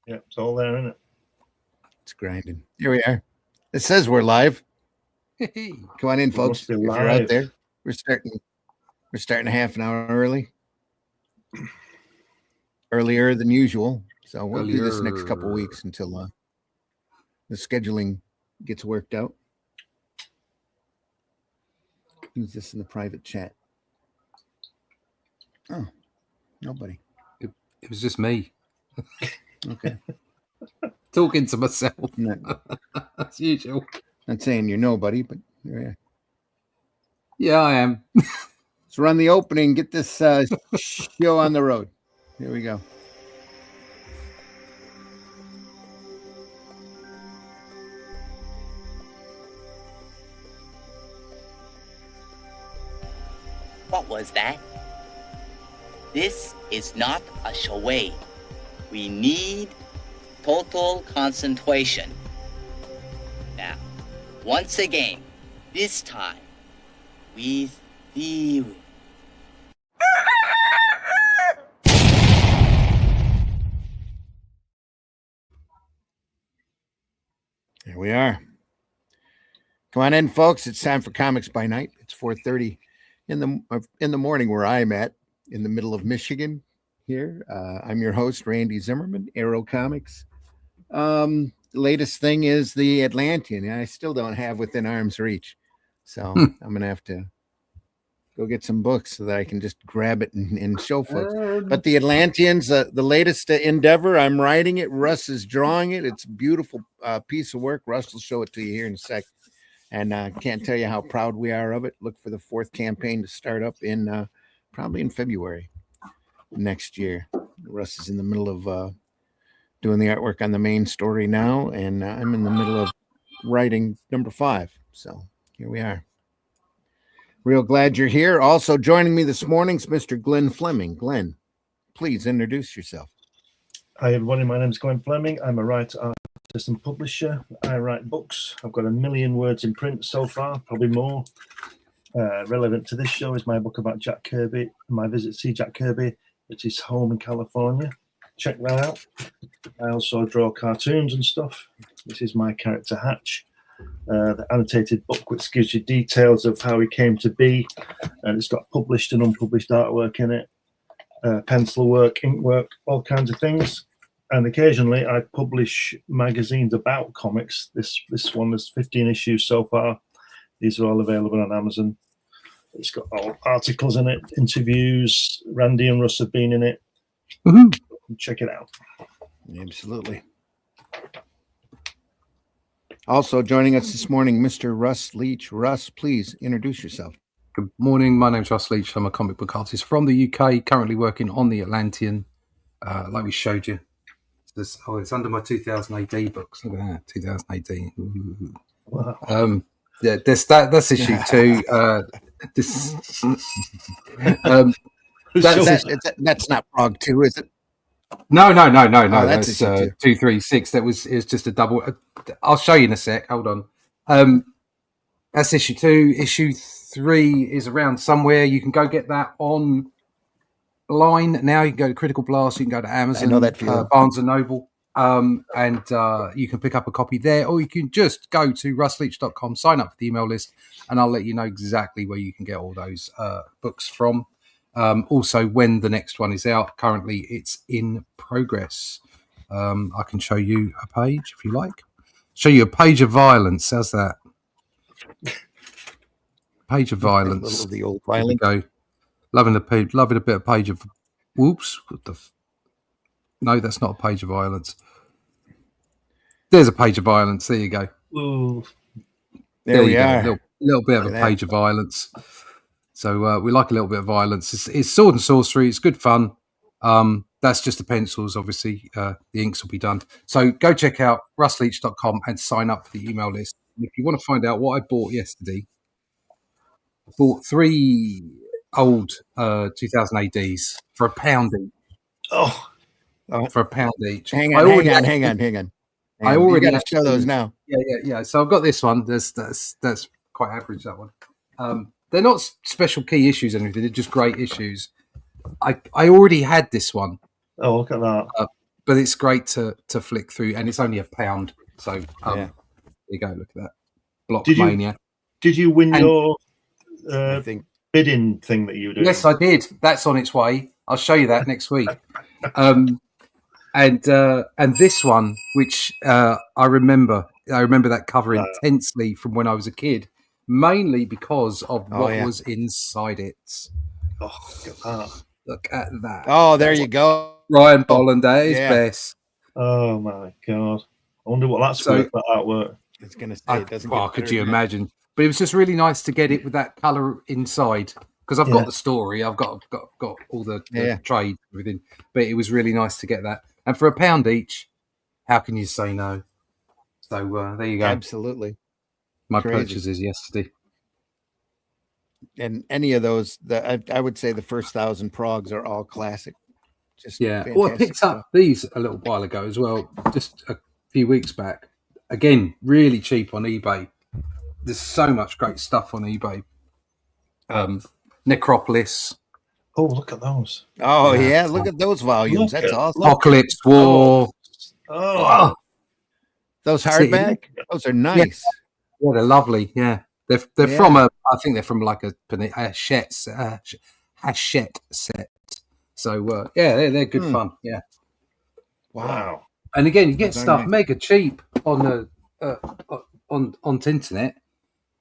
Yeah, it's all there, isn't it? It's grinding. Here we are. It says we're live. Come on in, folks. If you're out there, we're starting a half an hour early. Earlier than usual. So we'll do this next couple of weeks until the scheduling gets worked out. Who's this in the private chat? Oh, nobody. It was just me. Okay. Talking to myself. As usual. Not saying you're nobody, but yeah. Yeah, I am. Let's run the opening, get this show on the road. Here we go. What was that? This is not a charade. We need total concentration. Now, once again, this time, with theory. Here we are. Come on in, folks. It's time for Comics by Night. It's 4:30 in the morning where I'm at, in the middle of Michigan here. I'm your host, Randy Zimmerman, Arrow Comics. The latest thing is the Atlantean. I still don't have within arm's reach. So I'm going to have to go get some books so that I can just grab it and show folks. But the Atlanteans, the latest endeavor, I'm writing it. Russ is drawing it. It's a beautiful piece of work. Russ will show it to you here in a sec. And I can't tell you how proud we are of it. Look for the fourth campaign to start up in probably in February next year. Russ is in the middle of doing the artwork on the main story now, and I'm in the middle of writing number 5. So here we are. Real glad you're here. Also joining me this morning is Mr. Glenn Fleming. Glenn, please introduce yourself. Hi, everybody. My name is Glenn Fleming. I'm a writer, artist, and publisher. I write books. I've got 1 million words in print so far, probably more. Relevant to this show is my book about Jack Kirby, my visit to see Jack Kirby at his home in California. Check that out. I also draw cartoons and stuff. This is my character Hatch. The annotated book which gives you details of how he came to be, and it's got published and unpublished artwork in it, pencil work, ink work, all kinds of things. And occasionally I publish magazines about comics. This one has 15 issues so far. These are all available on Amazon. It's got all articles in it, interviews. Randy and Russ have been in it. Woohoo. Check it out. Absolutely. Also joining us this morning, Mr. Russ Leach. Russ, please introduce yourself. Good morning. My name's Russ Leach. I'm a comic book artist from the UK, currently working on the Atlantean, like we showed you. It's under my 2000 AD books. Look at that, 2000 AD. Ooh. Wow. Yeah, that's issue 2. That's not Prog 2, is it? No. Oh, that's 236. It's just a double. I'll show you in a sec. Hold on. That's issue 2. Issue 3 is around somewhere. You can go get that online now. You can go to Critical Blast. You can go to Amazon. I know that feeling. Barnes and Noble. And you can pick up a copy there, or you can just go to russleach.com, sign up for the email list, and I'll let you know exactly where you can get all those books from. Also, when the next one is out. Currently, it's in progress. I can show you a page if you like. Show you a page of violence. How's that? Page of violence. A little of the old violence. Go. Loving a bit of page of. Whoops. No, that's not a page of violence. There's a page of violence. There you go. Ooh. There we are. A little bit of a page of violence. So we like a little bit of violence. It's sword and sorcery. It's good fun. That's just the pencils, obviously. The inks will be done. So go check out russleach.com and sign up for the email list. And if you want to find out what I bought yesterday, I bought 3 old 2000 ADs for £1 each. Oh. For £1 each. Hang on. I already got to show those now. Yeah. So I've got this one. That's quite average, that one. They're not special key issues or anything. They're just great issues. I already had this one. Oh, look at that. but it's great to flick through, and it's only £1. So Yeah. there you go. Look at that. Block Did you- Mania. Did you win And- your I think bidding thing that you were doing? Yes, I did. That's on its way. I'll show you that next week. And this one, which I remember that cover intensely from when I was a kid, mainly because of what was inside it. Oh, look at that. Look at that. Oh, there you go. Ryan Bolland at his Yeah. best. Oh my God. I wonder what that's So- worth, that artwork. It's going to say it doesn't get could better you than that. imagine? But it was just really nice to get it with that colour inside, because I've Yeah. got the story, I've got all the trade, and everything. But it was really nice to get that. And for £1 each, how can you say no? So there you go. Absolutely. My Crazy. purchases yesterday. And any of those, I would say the first 1,000 progs are all classic. Just Yeah. fantastic Well, I picked stuff. up these a little while ago as well, just a few weeks back. Again, really cheap on eBay. There's so much great stuff on eBay. Necropolis, Oh, look at those. Oh Yeah. yeah, look at those volumes. Look That's at- awesome. look. Apocalypse War. Oh, Those See, yeah. hardback, those are nice. Yeah, they're lovely. Yeah, they're Yeah. from I think they're from like a hachette set. So yeah, they're good fun. Yeah, Wow. and again, you get Those are stuff nice. mega cheap on the on the internet.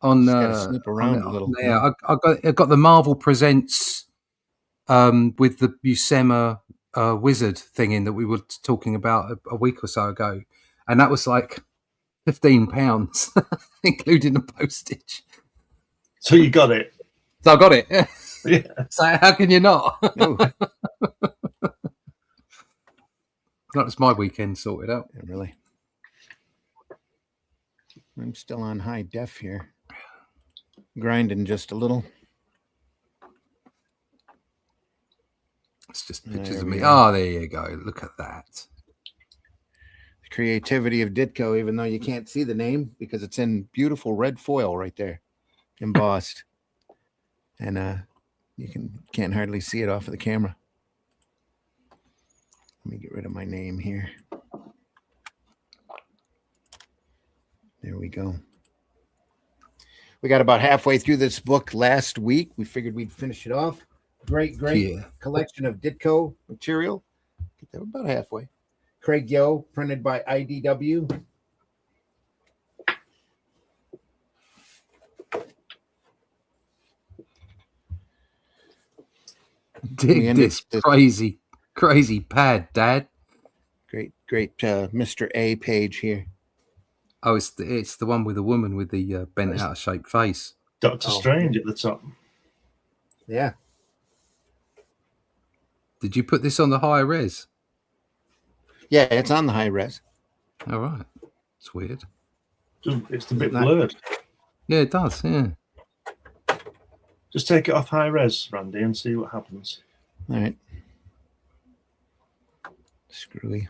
On Just gotta snip around a little. Yeah, I got the Marvel Presents with the Buscema wizard thing in that we were talking about a week or so ago, and that was like £15, including the postage. so you got it. So I got it. Yeah. So how can you not? Oh, That was my weekend sorted out. yeah, really. I'm still on high def here. Grinding just a little. It's just There pictures of we me. are. Oh, there you go. Look at that. Creativity of Ditko, even though you can't see the name because it's in beautiful red foil right there, embossed. And you can't hardly see it off of the camera. Let me get rid of my name here. There we go. We got about halfway through this book last week. We figured we'd finish it off. Great Yeah. collection of Ditko material. We're about halfway. Craig Yoe, printed by IDW. Dig ended this this- crazy pad, Dad. Great Mr. A page here. Oh, it's the one with the woman with the bent out of shape face. Doctor Oh. Strange at the top. Yeah. Did you put this on the high res? Yeah, it's on the high res. All right. It's weird. It's a bit Not- blurred. Yeah, it does. Yeah. Just take it off high res, Randy, and see what happens. All right. Screwy.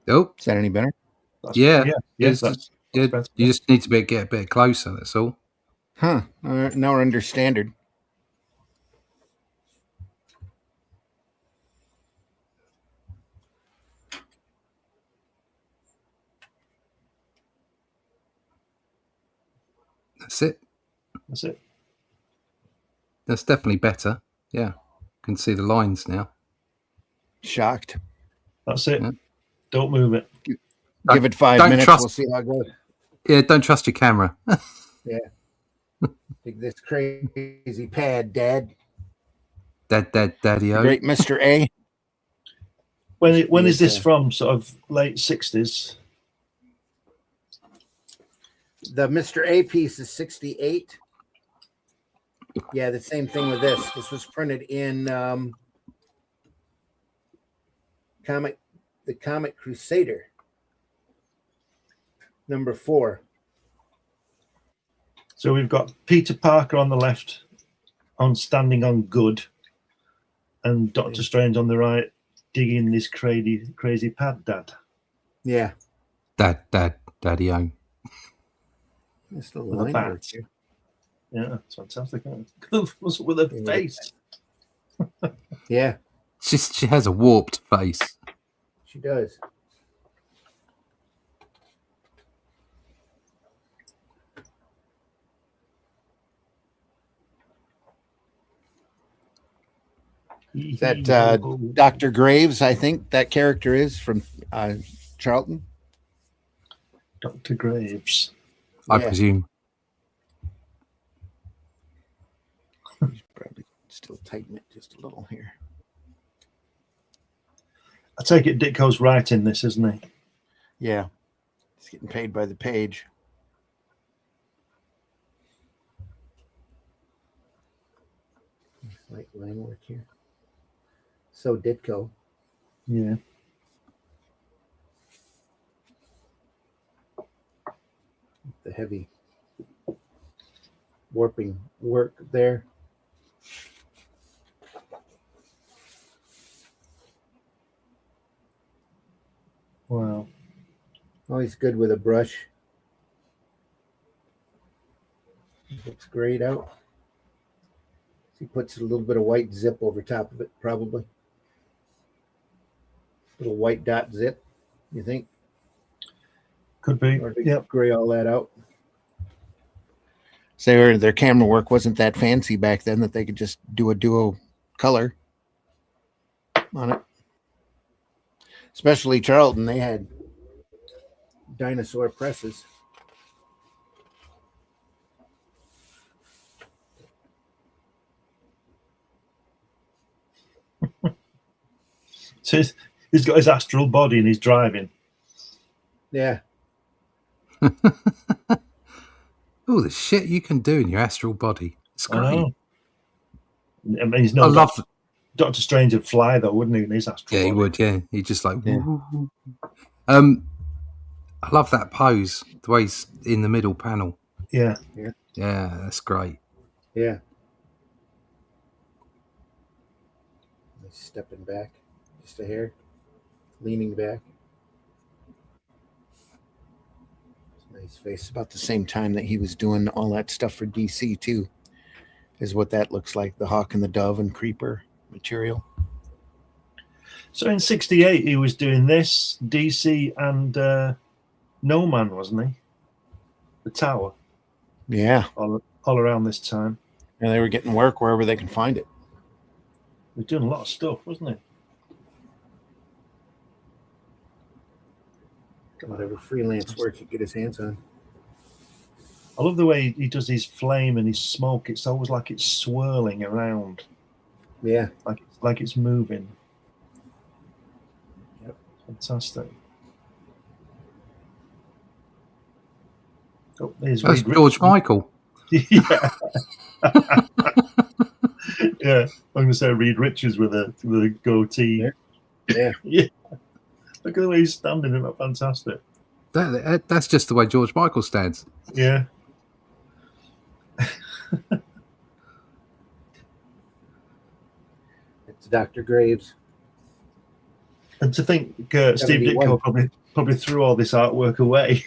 Oh, Is that any better? That's, Yeah. yeah, Yes, that's yeah, better. you just need to get a bit closer. That's all. Huh. Now we're under standard. That's it. That's it. That's definitely better. Yeah. Can see the lines now. Shocked. That's it. Yeah. Don't move it. Give it 5 don't minutes. trust- We'll see how it goes. Yeah. Don't trust your camera. Take this crazy pad, Dad. Daddy-o. Great Mr. A. When is this Yes, from? Sort of late 60s? The Mr. A piece is 68. Yeah, the same thing with this. This was printed in the Comic Crusader, number 4. So we've got Peter Parker on the left, on standing on good, and Doctor Strange on the right, digging this crazy pad, Dad. Yeah. Daddy-o. This little With a line bat. work here. Yeah, it's fantastic. What's up with her Yeah. face? Yeah, She has a warped face. she does. Is that Dr. Graves, I think that character is from Charlton? Dr. Graves. I Yeah. presume. He's probably still tighten it just a little here. I take it Ditko's writing this, isn't he? Yeah. He's getting paid by the page. Light line work here. So Ditko. Yeah. The heavy warping work there. Wow. Always good with a brush. Looks great out. He puts a little bit of white zip over top of it, probably. Little white dot zip, you think? Could be. Or to Yep. gray all that out. So their camera work wasn't that fancy back then that they could just do a duo color on it. Especially Charlton, they had dinosaur presses. So he's got his astral body and he's driving. Yeah. Oh, the shit you can do in your astral body. It's I great. know. I mean, he's no I love Doctor Strange would fly though, wouldn't he? In his astral Yeah, he body? would, yeah. He just like Yeah. woo. I love that pose, the way he's in the middle panel. Yeah. Yeah, that's great. Yeah. He's stepping back just a hair, leaning back. Nice face. About the same time that he was doing all that stuff for DC too, is what that looks like. The Hawk and the Dove and Creeper material. So in '68 he was doing this, DC and No Man, wasn't he? The Tower. Yeah. All around this time. And they were getting work wherever they can find it. He was doing a lot of stuff, wasn't he? Whatever freelance work he could get his hands on. I love the way he does his flame and his smoke. It's always like it's swirling around. Yeah. Like it's moving. Yep. Fantastic. Oh, there's That's Reed George Richards. Michael. Yeah. Yeah. I'm gonna say Reed Richards with a goatee. Yeah. Yeah. Look at the way he's standing. Isn't that fantastic? That's just the way George Michael stands. Yeah. It's Dr. Graves. And to think Steve 71. Ditko probably threw all this artwork away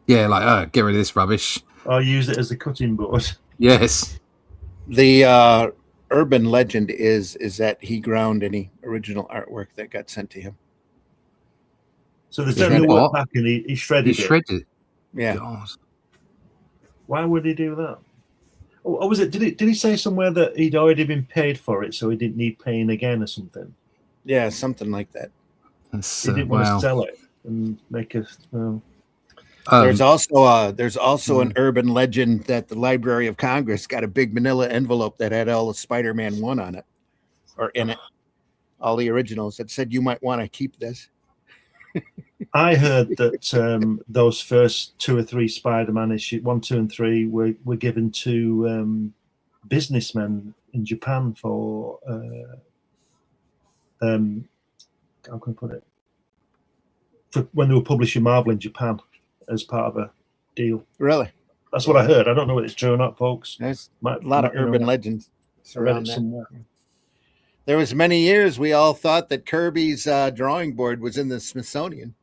Yeah, like, get rid of this rubbish. or used it as a cutting board. Yes. The urban legend is that he ground any original artwork that got sent to him. So there's He certainly shredded work what? back and he shredded He it. shredded. Yeah. God. Why would he do that? Or was it? Did he say somewhere that he'd already been paid for it, so he didn't need paying again or something? Yeah, something like that. That's, He didn't want wow. to sell it and make a. Well, There's also an urban legend that the Library of Congress got a big manila envelope that had all the Spider-Man 1 on it, or in it, all the originals that said you might want to keep this. I heard that those first 2 or 3 Spider-Man issues, 1, 2, and 3, were given to businessmen in Japan for how can I put it? For when they were publishing Marvel in Japan as part of a deal. Really? That's what I heard. I don't know if it's true or not, folks. There's Might, a lot of might know urban that. legends I read around it that. somewhere. There was many years we all thought that Kirby's drawing board was in the Smithsonian.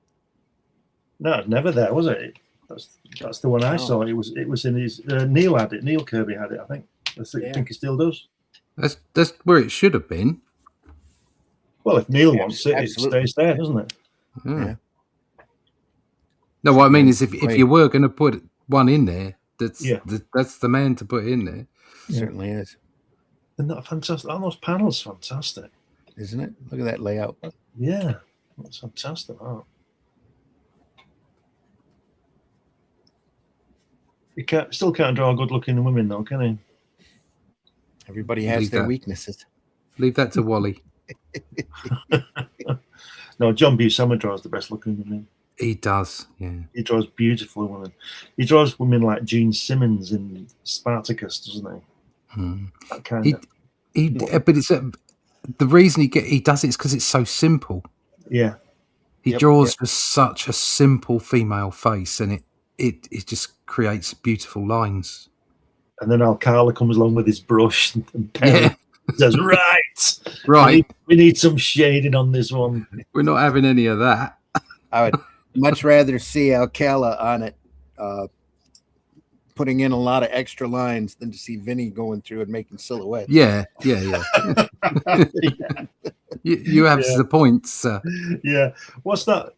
No, it's never there, was it? That's the one I saw. It was in his Neil had it. Neil Kirby had it. I think. I think he still does. That's where it should have been. Well, if Neil wants it, it stays there, doesn't it? Yeah. No, what I mean is, if you were going to put one in there, that's the man to put in there. Certainly is. Isn't that fantastic? Oh, those panels, fantastic, isn't it? Look at that layout. Yeah, that's fantastic. Oh. You still can't draw good-looking women, though, can he? Everybody has their weaknesses. Leave that to Wally. No, John Buscema draws the best-looking women. He does, yeah. He draws beautiful women. He draws women like Gene Simmons in Spartacus, doesn't he? That kind of. But it's the reason he does it is because it's so simple. Yeah. He draws just such a simple female face, and it just creates beautiful lines. And then Alcala comes along with his brush and pen and says, right, we need some shading on this one. We're not having any of that. I would much rather see Alcala on it putting in a lot of extra lines than to see Vinny going through and making silhouettes. Yeah. You have the points. Yeah. What's that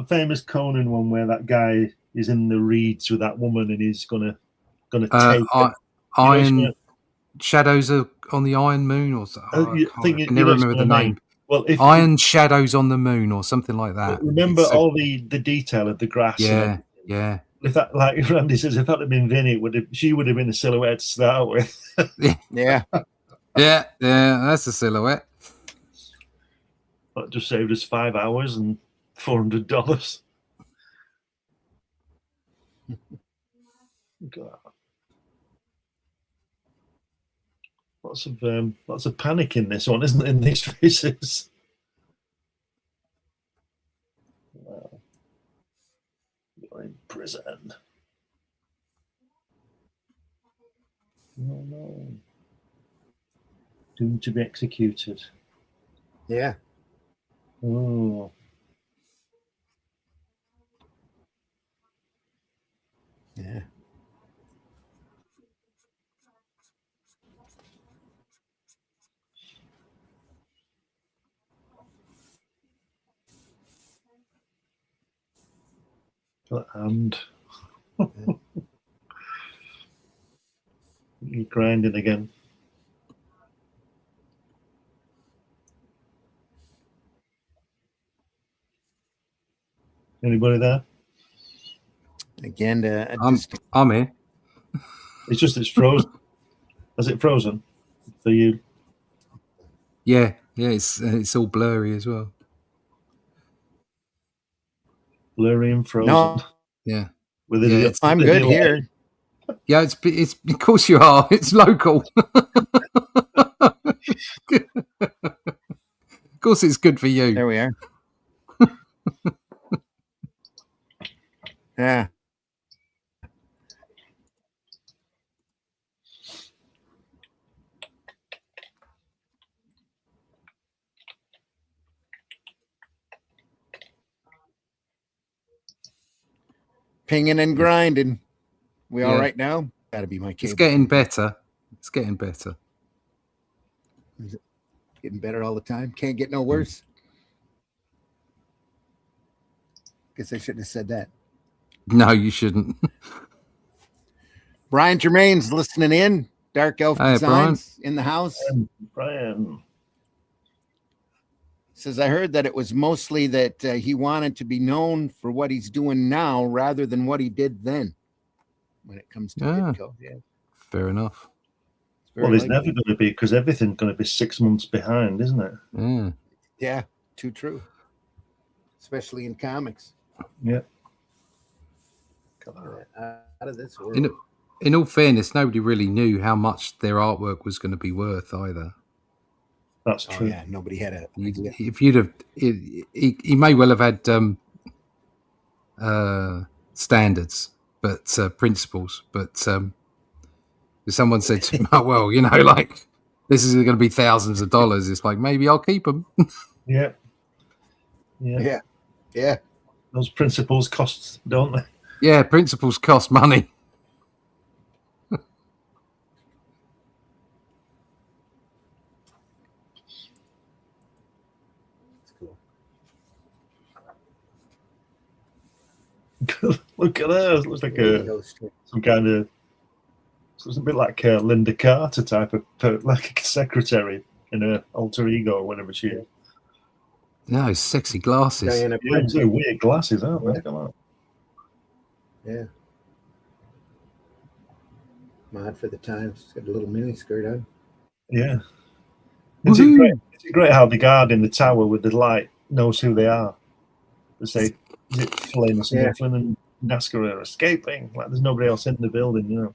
famous Conan one where that guy is in the reeds with that woman and he's gonna take Iron Shadows on the Iron Moon or something. I never remember the name. Well, Iron Shadows on the Moon or something like that. Remember all the detail of the grass. Yeah. If that, like Randy says, if that had been Vinny, she would have been a silhouette to start with. Yeah, that's a silhouette. That just saved us 5 hours and $400. Lots of panic in this one, isn't it? In these faces. Wow. You're in prison. No. Doomed to be executed. Yeah. Oh. Yeah. And you're grinding again. Anybody there? Again, I'm here. It's frozen. Has it frozen for you? Yeah. It's all blurry as well. Blurry and frozen. No. Yeah. I'm good here. Yeah, it's of course you are. It's local. Of course, it's good for you. There we are. Yeah. Pinging and grinding. We all right now? Gotta be my cable. It's getting better. Is it getting better all the time? Can't get no worse. Guess I shouldn't have said that. No, you shouldn't. Brian Germain's listening in. Dark Elf Designs Brian. In the house. Brian says, I heard that it was mostly that he wanted to be known for what he's doing now rather than what he did then when it comes to Ditko. Yeah. Fair enough. Well, there's never going to be, because everything's going to be 6 months behind, isn't it? Yeah, too true. Especially in comics. Yeah. Out of this world. In all fairness, nobody really knew how much their artwork was going to be worth either. That's true. Yeah, nobody had a idea. If you'd have, he may well have had standards, but principles. But if someone said to him, "Oh well, like this is going to be thousands of dollars," it's like maybe I'll keep them. Yeah. Those Those principles cost, don't they? Yeah, principles cost money. Look at her. It looks like some kind of. It's a bit like Linda Carter type of, like a secretary in her alter ego or whatever she is. Yeah, sexy glasses. Diana Yeah, Prince. weird glasses, aren't they? Yeah. Come on. Yeah. Mod for the times. She's got a little mini skirt on. Yeah. Is it great? Is it great how the guard in the tower with the light knows who they are? They say, is it Flynn and NASCAR are escaping? Like there's nobody else in the building, you know.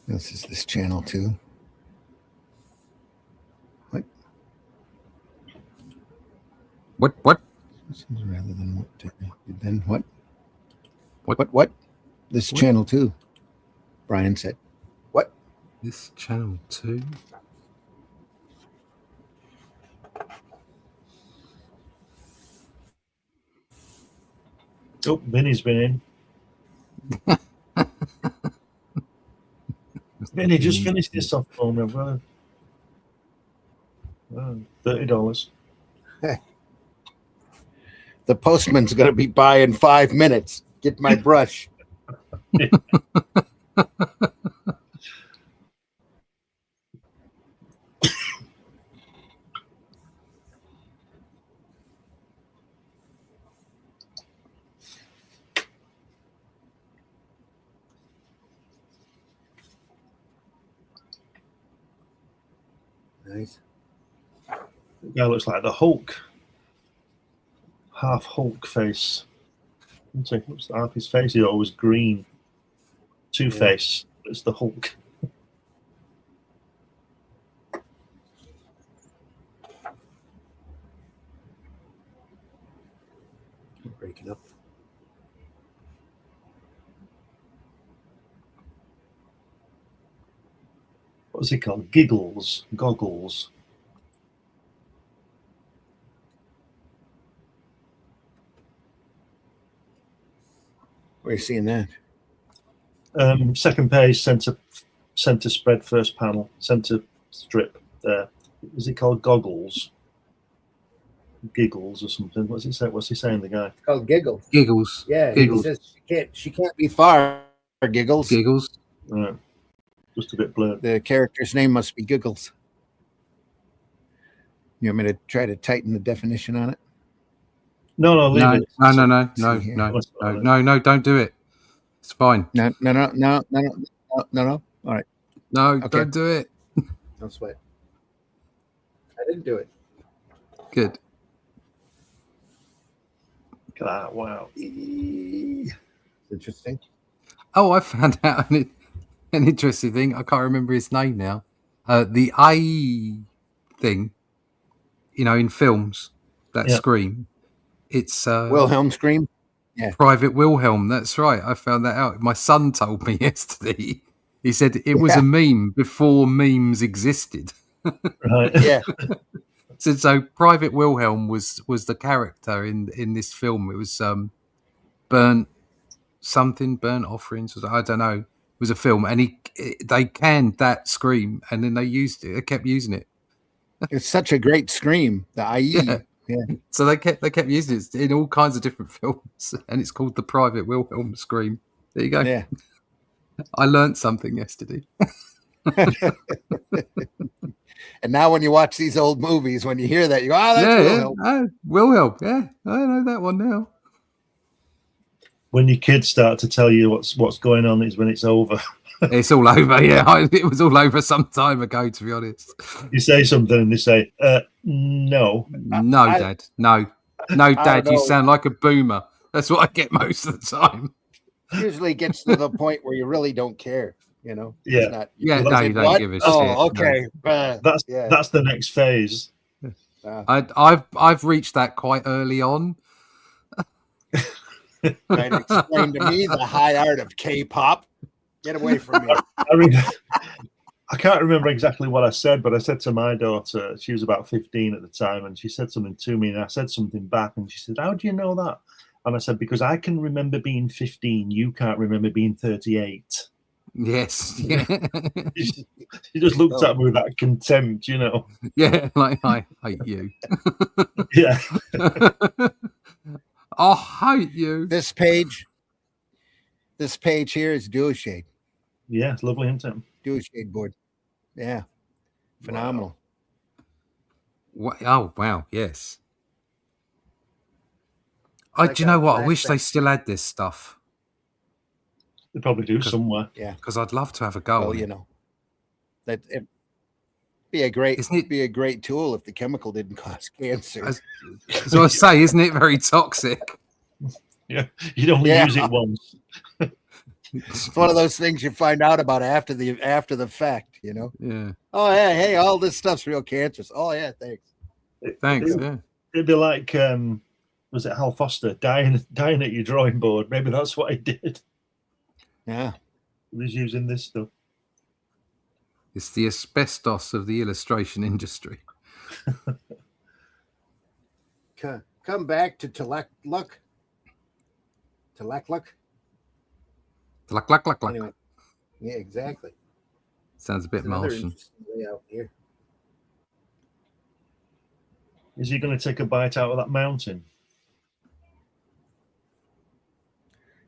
This is this channel too. What? What? Rather than what? Then what? What? This channel too. Brian said. What? This channel too. Oh, Vinny's been in. Vinny, just finished this off for me, brother. $30. The postman's going to be by in 5 minutes. Get my brush. Nice. The guy looks like the Hulk. Half Hulk face. Half his face is always green. Two-Face. It's the Hulk. Breaking up. What's he called? Giggles. Goggles. Where are you seeing that? Second page, center spread, first panel, center strip there. Is it called Goggles? Giggles or something? What's he say? What's he saying, the guy? It's called Giggles. Giggles. Yeah, Giggles. He says she can't be far. Giggles. Giggles. Right. Just a bit blurred. The character's name must be Giggles. You want me to try to tighten the definition on it? No, leave it. No, don't do it. It's fine. No. All right. No, Okay. don't do it. Don't sweat. I didn't do it. Good. Look at that. Wow. Interesting. Oh, I found out an interesting thing. I can't remember his name now. The I thing, in films, that scream. It's Wilhelm scream. Yeah. Private Wilhelm. That's right. I found that out. My son told me yesterday. He said it was a meme before memes existed. Right. Yeah. So Private Wilhelm was the character in this film. It was burnt offerings. I don't know. It was a film, and they canned that scream, and then they used it. They kept using it. It's such a great scream. The IE. Yeah. So they kept using it in all kinds of different films, and it's called the Private Wilhelm scream. There you go. Yeah. I learned something yesterday. And now when you watch these old movies, when you hear that, you go, "Oh, that's Wilhelm." Yeah. Wilhelm. Yeah, I know that one now. When your kids start to tell you what's going on is when it's over. It's all over. Yeah, it was all over some time ago, to be honest. You say something and they say, no. No, Dad. No, Dad. You sound like a boomer. That's what I get most of the time. Usually gets to the point where you really don't care, Yeah. You don't give a shit. Oh, okay. No. That's the next phase. I've reached that quite early on. Trying to explain to me the high art of K-pop. Get away from me. I can't remember exactly what I said, but I said to my daughter, she was about 15 at the time, and she said something to me, and I said something back, and she said, "How do you know that?" And I said, "Because I can remember being 15. You can't remember being 38." Yes. Yeah. She just looked at me with that contempt, you know. Yeah. Like, I hate you. Yeah. I hate you. This page here is Duo Shade. Yeah, it's lovely, isn't it? Duo Shade board. Yeah. Phenomenal. Oh, wow. Yes. Like do you know a what? I wish they flashback. still had this stuff. They probably do somewhere. Yeah. Because I'd love to have a go Well, on you it. know, that it'd be a great Isn't it? be a great tool if the chemical didn't cause cancer. So I say, isn't it very toxic? Yeah, you'd only Yeah. use it once. It's one of those things you find out about after the fact, you know. Yeah. Oh yeah, hey, all this stuff's real cancerous. Oh yeah, thanks. Thanks. It, Yeah. It'd be like, was it Hal Foster dying at your drawing board? Maybe that's what he did. Yeah. He was using this stuff. It's the asbestos of the illustration industry. Come back to Tlaloc. Anyway, yeah, exactly. Sounds a bit It's another Martian. interesting layout here. Is he going to take a bite out of that mountain?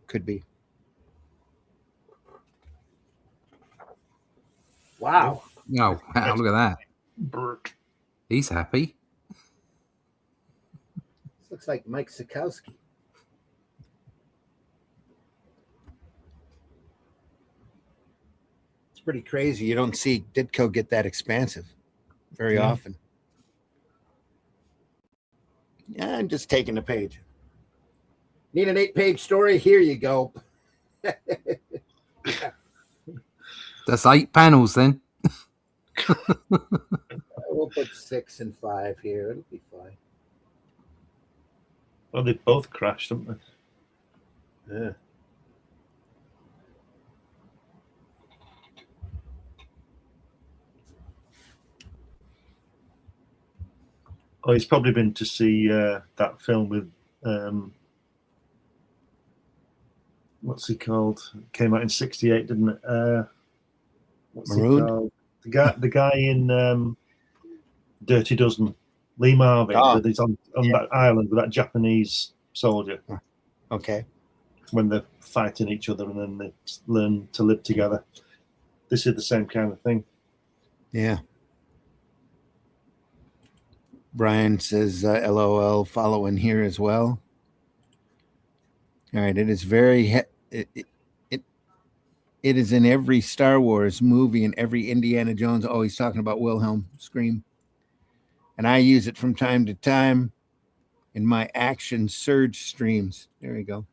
Could be. Wow. Oh, wow, look at that. Brr. He's happy. This looks like Mike Sikowski. It's pretty crazy. You don't see Ditko get that expansive very often. Yeah, I'm just taking a page. Need an 8-page story? Here you go. That's 8 panels then. We'll put 6 and 5 here. It'll be fine. Well, they both crashed, haven't they? Yeah. Oh, he's probably been to see that film with what's he called? It came out in '68, didn't it? What's Marooned? he called? The guy in Dirty Dozen, Lee Marvin, that is on that island with that Japanese soldier. Okay. When they're fighting each other and then they learn to live together. This is the same kind of thing. Yeah. Brian says LOL following here as well. All right, it is very it is in every Star Wars movie and every Indiana Jones. Oh, he's talking about Wilhelm Scream. And I use it from time to time in my action surge streams. There we go.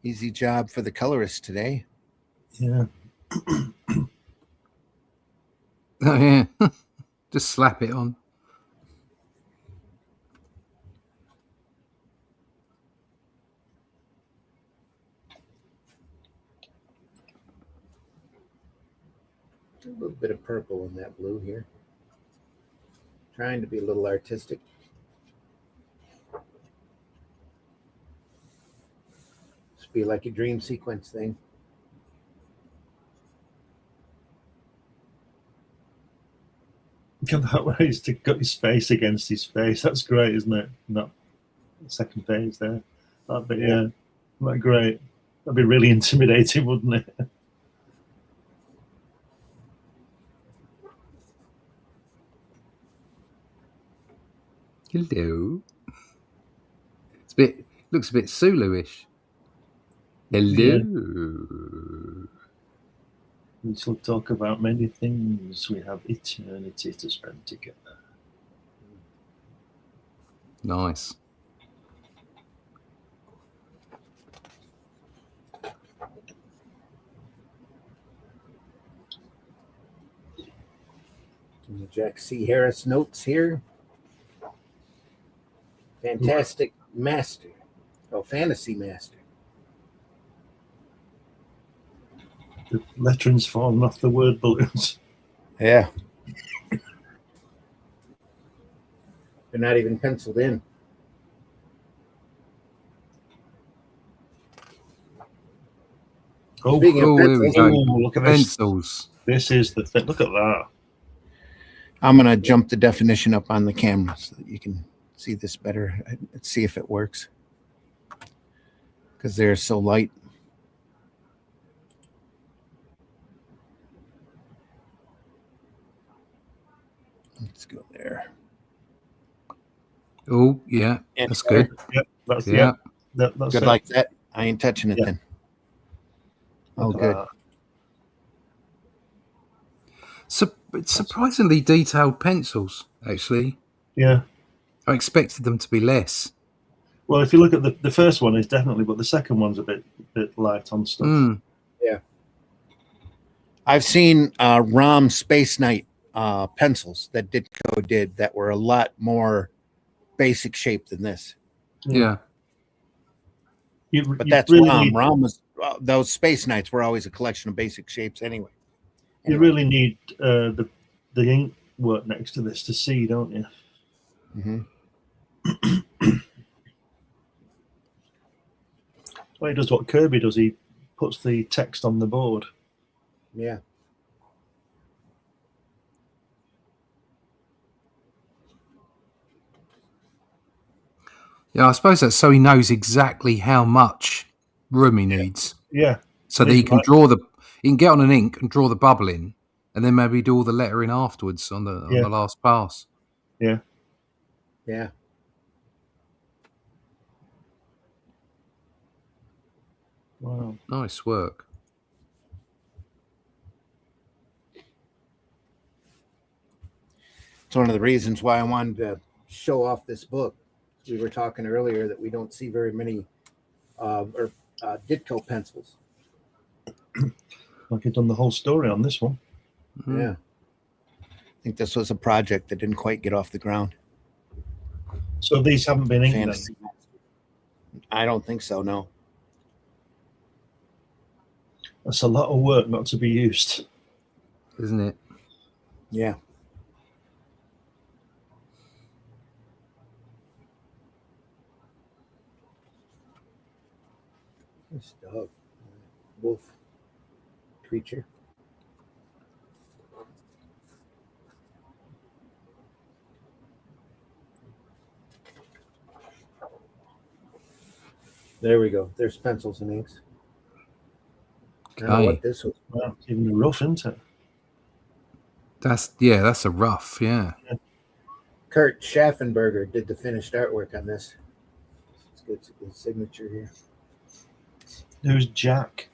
Easy job for the colorist today. Yeah. Oh, yeah. Just slap it on. A little bit of purple in that blue here. Trying to be a little artistic. Just be like a dream sequence thing. Look at that way he's got his face against his face. That's great, isn't it? That second page there. That'd be that'd great. That'd be really intimidating, wouldn't it? Hello. Looks a bit Sulu-ish. Hello. Yeah. We shall talk about many things. We have eternity to spend together. Nice. Jack C. Harris notes here. Fantastic master. Oh, Fantasy Master. The lettering's fallen off the word balloons. Yeah. They're not even penciled in. Oh, Speaking of Oh, there we pencils, go. look at this. Pencils. This is the thing. Look at that. I'm going to jump the definition up on the camera so that you can see this better. Let's see if it works. Because they're so light. Let's go there. Oh, yeah. That's good. Yep, that's Yeah. That's Good it. like that. I ain't touching it Yeah. then. Look Oh, at good. that. It's surprisingly detailed pencils, actually. Yeah. I expected them to be less. Well, if you look at the first one, is definitely, but the second one's a bit light on stuff. Mm. Yeah. I've seen ROM Space Knight pencils that Ditko did that were a lot more basic shape than this. Yeah. But that's really ROM. need, ROM was those Space Knights were always a collection of basic shapes anyway. you really need the ink work next to this to see, don't you? Mm-hmm. Well, he does what Kirby does. He puts the text on the board. Yeah. Yeah, I suppose that's so he knows exactly how much room he needs. Yeah. So that he can he can get on an ink and draw the bubble in, and then maybe do all the lettering afterwards on the last pass. Yeah. Yeah. Wow. Nice work. It's one of the reasons why I wanted to show off this book. We were talking earlier that we don't see very many Ditko pencils. Like he'd done the whole story on this one. Mm. Yeah. I think this was a project that didn't quite get off the ground. So these haven't been inked then? Fantasy. I don't think so, no. That's a lot of work not to be used. Isn't it? Yeah. This dog, wolf creature. There we go. There's pencils and inks. I don't know what this was. Wow, even a rough, isn't it? That's a rough, yeah. Kurt Schaffenberger did the finished artwork on this. Let's get his signature here. Who's Jack?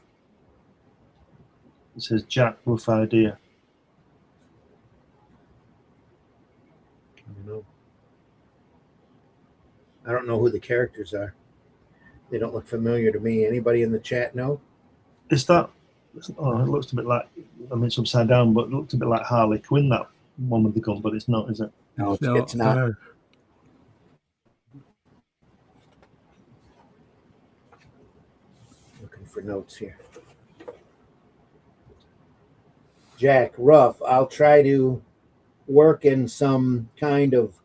It says Jack, rough idea. I don't know who the characters are. They don't look familiar to me. Anybody in the chat know? Is that? Oh, it looks a bit like. I mean, it's upside down, but it looks a bit like Harley Quinn, that one with the gun, but it's not, is it? No, it's not. No. Looking for notes here. Jack, rough. I'll try to work in some kind of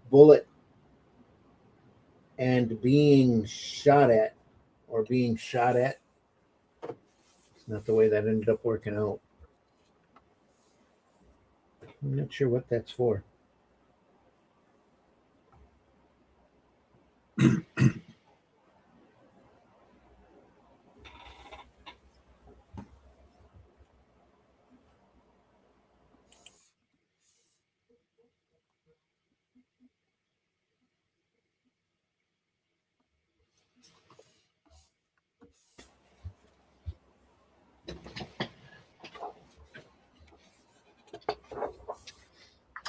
bullet and being shot at. It's not the way that ended up working out. I'm not sure what that's for.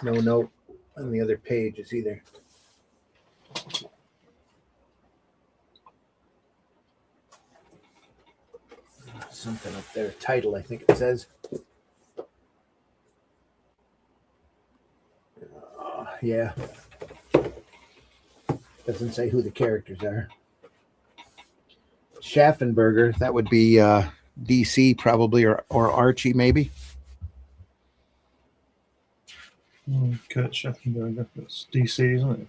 No note on the other pages either. Something up there. Title, I think it says. Yeah. Doesn't say who the characters are. Schaffenberger. That would be DC probably, or Archie maybe. Kurt Schaffenberger. That's DC, isn't it?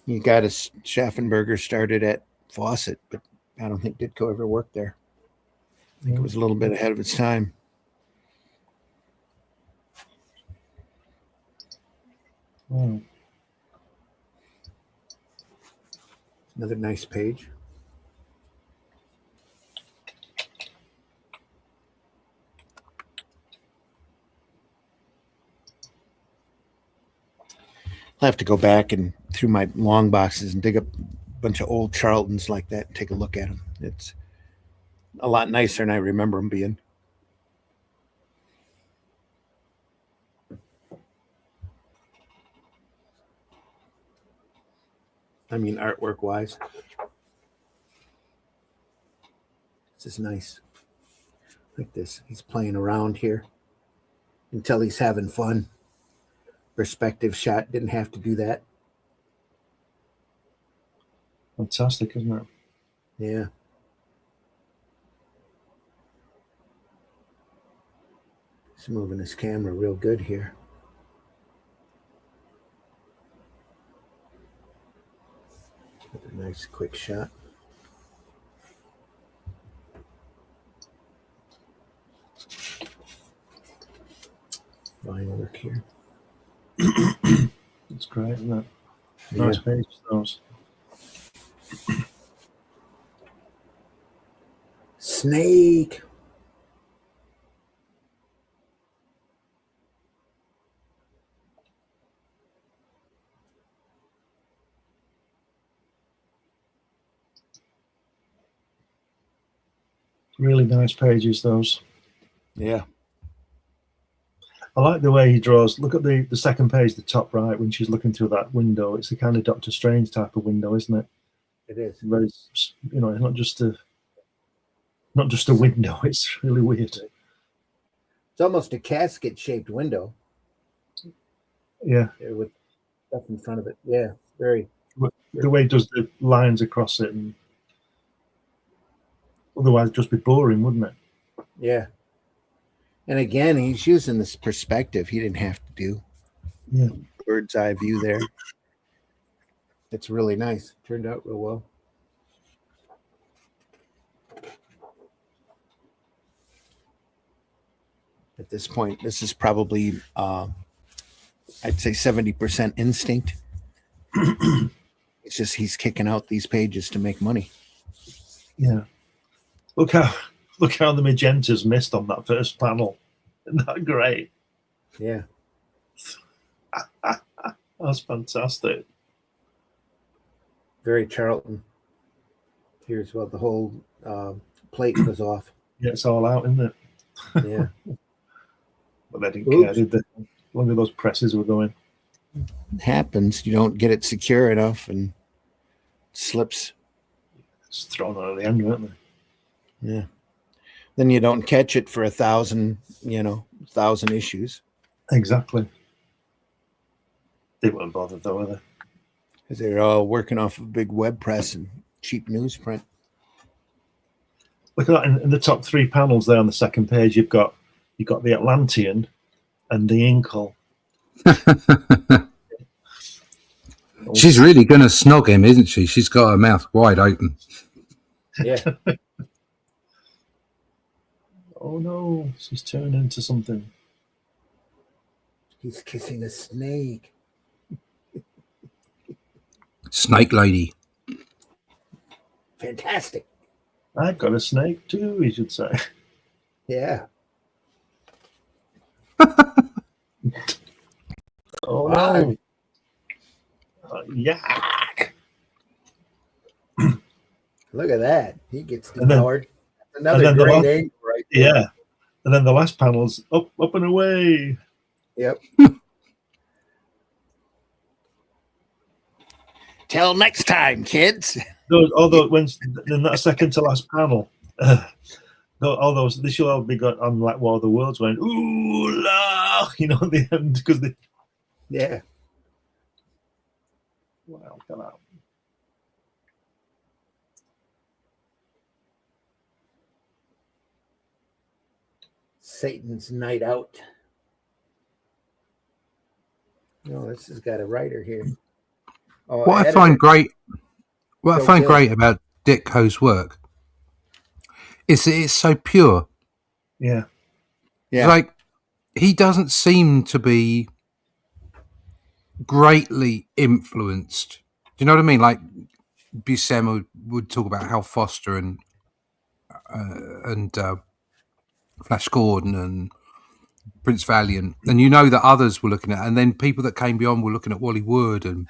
You got a Schaffenberger started at Fawcett, but I don't think Ditko ever worked there. I think it was a little bit ahead of its time. Oh. Another nice page. I'll have to go back and through my long boxes and dig up a bunch of old Charltons like that and take a look at them. It's a lot nicer than I remember them being. I mean, artwork wise. This is nice. Like this. He's playing around here until he's having fun. Perspective shot, didn't have to do that. Fantastic, isn't it? Yeah. He's moving his camera real good here. A nice quick shot. Line work here. It's great, isn't it? Yeah. Nice page, those. Snake. Really nice pages, those. Yeah. I like the way he draws. Look at the second page, the top right, when she's looking through that window. It's a kind of Doctor Strange type of window, isn't it? It is. Very, you know, not just a window. It's really weird. It's almost a casket-shaped window. Yeah. With stuff in front of it. Yeah, very. The way he does the lines across it, and otherwise it'd just be boring, wouldn't it? Yeah. And again, he's using this perspective he didn't have to do. Yeah. Bird's eye view there. It's really nice. Turned out real well. At this point, this is probably, I'd say 70% instinct. It's just he's kicking out these pages to make money. Yeah. Look how the magenta's missed on that first panel. Isn't that great? Yeah. That's fantastic. Very Charlton. Here's what the whole plate was off. Yeah, it's all out, isn't it? Yeah. But they didn't care, did they? As long as those presses were going. It happens. You don't get it secure enough and it slips. It's thrown out of the end, weren't they? Yeah. Then you don't catch it for 1,000 issues. Exactly. They weren't bothered though, were they? Because they're all working off of a big web press and cheap newsprint. Look at that in the top three panels there on the second page. You've got the Atlantean and the Inkle. She's really going to snog him, isn't she? She's got her mouth wide open. Yeah. Oh no, she's turned into something. He's kissing a snake. Snake lady. Fantastic. I've got a snake too, he should say. Yeah. Oh Wow. no. Yuck. Look at that. He gets And then- devoured. Another and then the great last- angle right there. Yeah. And then the last panel's up and away. Yep. Till next time, kids. Although when in that second to last panel, all those this will all be got on like War of the Worlds when ooh la, at the end because they Yeah. wow, look at that. Satan's Night Out. No, this has got a writer here. Oh, What I editor. find great, what I Joe find Gill. great about Ditko's work is that it's so pure. Yeah. Yeah. Like, he doesn't seem to be greatly influenced. Do you know what I mean? Like, Buscema would talk about Hal Foster and Flash Gordon and Prince Valiant, and you know that others were looking at, and then people that came beyond were looking at Wally Wood and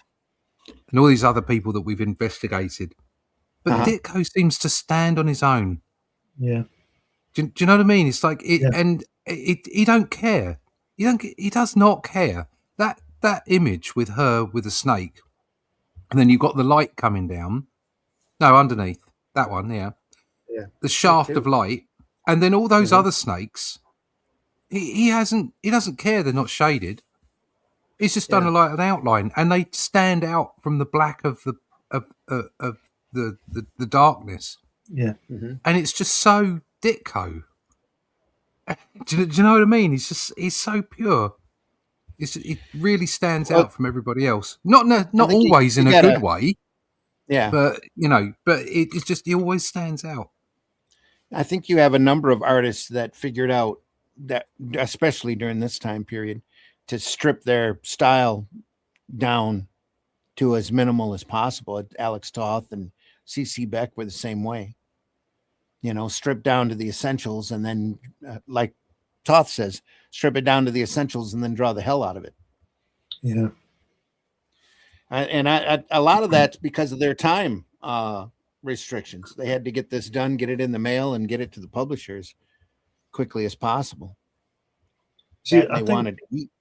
all these other people that we've investigated. But Ditko seems to stand on his own. Yeah. Do you know what I mean? It's like it, Yeah. and he don't care. He does not care. That image with her with a snake, and then you've got the light coming down. No, underneath that one, yeah. The shaft of light, and then all those other snakes. He doesn't care. They're not shaded. He's just done an outline, and they stand out from the black of the darkness. Yeah. And it's just so Ditko. Do you know what I mean? He's so pure. It really stands out from everybody else. Not always in a good way. Yeah. But it's just he always stands out. I think you have a number of artists that figured out that, especially during this time period, to strip their style down to as minimal as possible. Alex Toth and C.C. Beck were the same way. Strip down to the essentials, and then, like Toth says, strip it down to the essentials and then draw the hell out of it. Yeah. And a lot of that's because of their time restrictions. They had to get this done, get it in the mail, and get it to the publishers quickly as possible. See, they wanted to eat.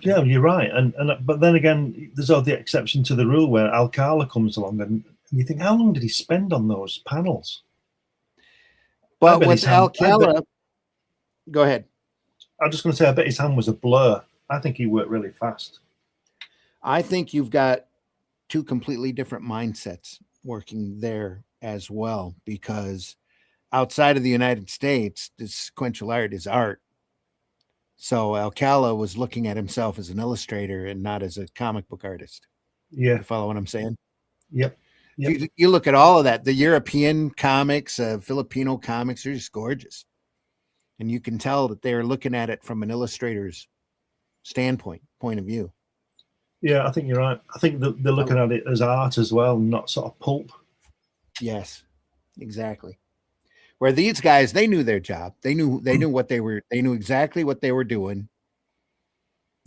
Yeah, you're right. And but then again, there's all the exception to the rule where Alcala comes along, and you think, how long did he spend on those panels? But with Alcala, go ahead. I'm just going to say, I bet his hand was a blur. I think he worked really fast. I think you've got two completely different mindsets working there as well, because outside of the United States, this sequential art is art. So Alcala was looking at himself as an illustrator and not as a comic book artist. Yeah. You follow what I'm saying? Yep. You look at all of that. The European comics, Filipino comics are just gorgeous. And you can tell that they're looking at it from an illustrator's point of view. Yeah, I think you're right. I think they're looking at it as art as well, not sort of pulp. Yes, exactly. Where these guys, they knew their job. They knew what they were. They knew exactly what they were doing.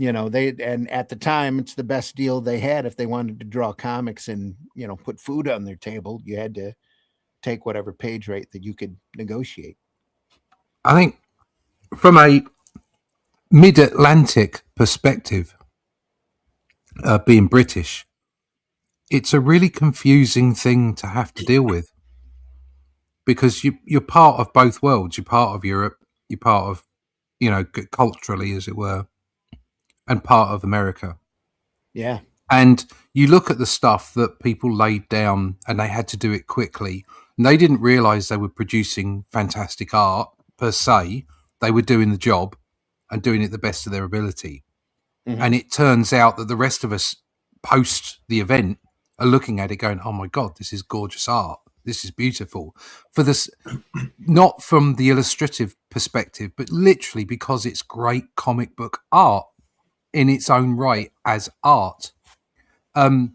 And at the time, it's the best deal they had. If they wanted to draw comics and put food on their table, you had to take whatever page rate that you could negotiate. I think from a mid-Atlantic perspective, being British, it's a really confusing thing to have to deal with, because you're part of both worlds. You're part of Europe. You're part of, culturally, as it were, and part of America. Yeah. And you look at the stuff that people laid down, and they had to do it quickly. And they didn't realize they were producing fantastic art per se. They were doing the job and doing it the best of their ability. Mm-hmm. And it turns out that the rest of us post the event are looking at it going, oh my God, this is gorgeous art. This is beautiful. For this, not from the illustrative perspective, but literally because it's great comic book art in its own right as art. And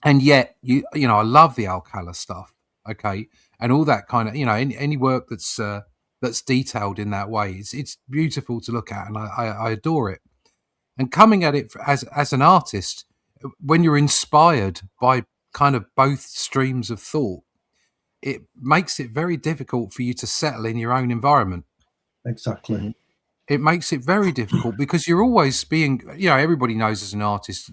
yet, I love the Alcala stuff, okay, and all that kind of, any work that's detailed in that way, it's beautiful to look at, and I adore it. And coming at it as an artist, when you're inspired by kind of both streams of thought, it makes it very difficult for you to settle in your own environment. Exactly. Mm-hmm. It makes it very difficult because you're always being, everybody knows as an artist,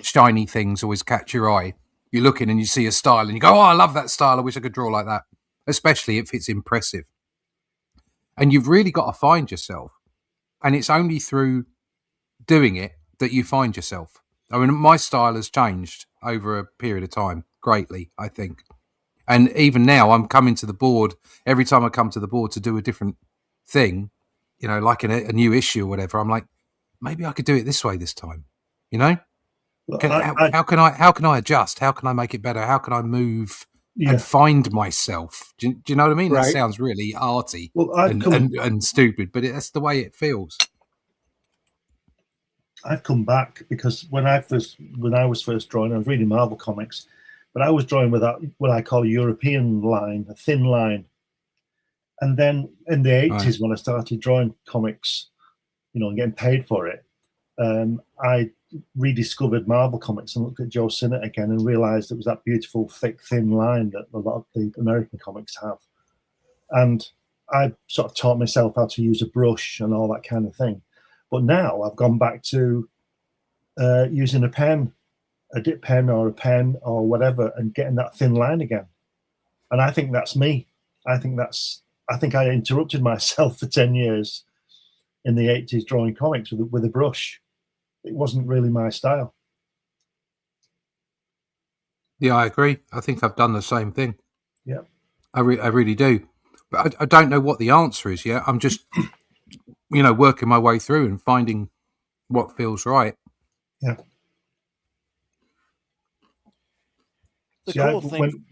shiny things always catch your eye. You're looking and you see a style and you go, oh, I love that style. I wish I could draw like that, especially if it's impressive. And you've really got to find yourself. And it's only through doing it that you find yourself. I mean, my style has changed over a period of time greatly, I think. And even now I'm coming to the board. Every time I come to the board to do a different thing, you know, like a new issue or whatever, I'm like, maybe I could do it this way this time. You know, Well, how can I adjust? How can I make it better? How can I move and find myself? Do you know what I mean? Right. That sounds really arty Well, and stupid, but that's the way it feels. I've come back because when I was first drawing, I was reading Marvel comics, but I was drawing with that what I call a European line, a thin line. And then in the 80s, when I started drawing comics, you know, and getting paid for it, I rediscovered Marvel comics and looked at Joe Sinnott again and realized it was that beautiful, thick, thin line that a lot of the American comics have. And I sort of taught myself how to use a brush and all that kind of thing. But now I've gone back to using a pen, a dip pen or a pen or whatever, and getting that thin line again. And I think that's me. I think I interrupted myself for 10 years in the 80s drawing comics with a brush. It wasn't really my style. Yeah, I agree. I think I've done the same thing. Yeah, I really do. But I don't know what the answer is yet. I'm just, you know, working my way through and finding what feels right. Yeah. The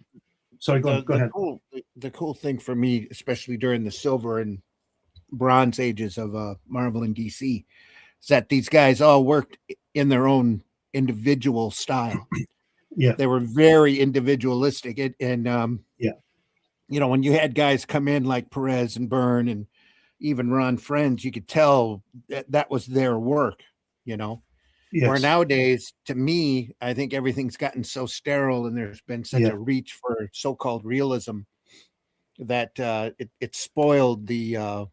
cool thing for me, especially during the silver and bronze ages of Marvel and DC, is that these guys all worked in their own individual style. Yeah, they were very individualistic, and you know, when you had guys come in like Perez and Byrne and even Ron Frenz, you could tell that was their work, you know. Yes. Where nowadays, to me, I think everything's gotten so sterile and there's been such a reach for so-called realism that it spoiled the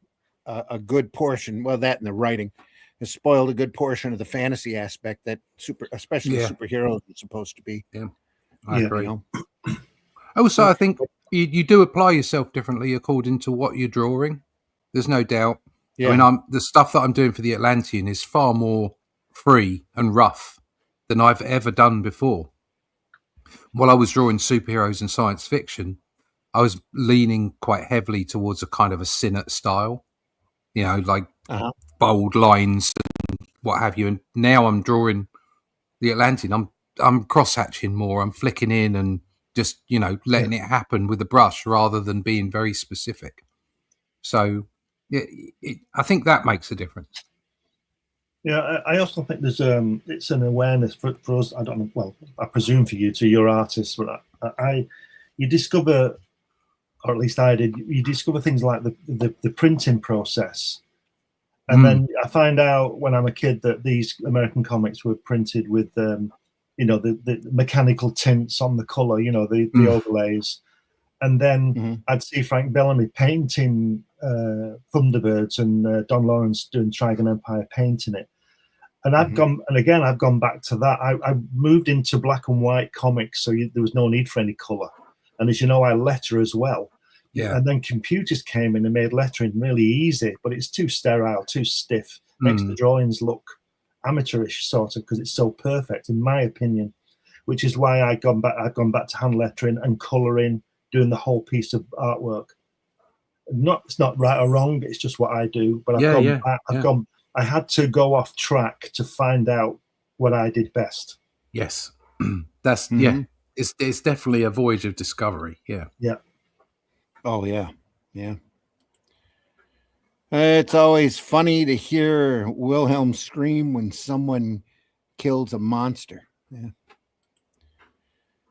a good portion. Well, that and the writing has spoiled a good portion of the fantasy aspect that especially superheroes are supposed to be. Yeah, I agree. You know? Also, I think you do apply yourself differently according to what you're drawing. There's no doubt. Yeah. I mean, the stuff that I'm doing for the Atlantean is far more free and rough than I've ever done before. While I was drawing superheroes and science fiction, I was leaning quite heavily towards a kind of a Sinnott style, you know, like bold lines and what have you. And now I'm drawing the Atlantean. I'm cross-hatching more. I'm flicking in and just, you know, letting it happen with the brush rather than being very specific. So I think that makes a difference. Yeah, I also think there's it's an awareness for us. I don't know. Well, I presume for you too. You're artists, but you discover, or at least I did. You discover things like the printing process, and then I find out when I'm a kid that these American comics were printed with, you know, the mechanical tints on the color. You know, the overlays, and then I'd see Frank Bellamy painting Thunderbirds and Don Lawrence doing Trigon Empire painting it. And I've gone back to that. I moved into black and white comics, so there was no need for any color. And as you know, I letter as well. Yeah. And then computers came in and made lettering really easy, but it's too sterile, too stiff. Makes the drawings look amateurish, sort of, because it's so perfect, in my opinion. Which is why I've gone back to hand lettering and coloring, doing the whole piece of artwork. It's not right or wrong. It's just what I do. But I had to go off track to find out what I did best. Yes, that's It's definitely a voyage of discovery. Yeah. Yeah. Oh yeah. Yeah. It's always funny to hear Wilhelm scream when someone kills a monster. Yeah.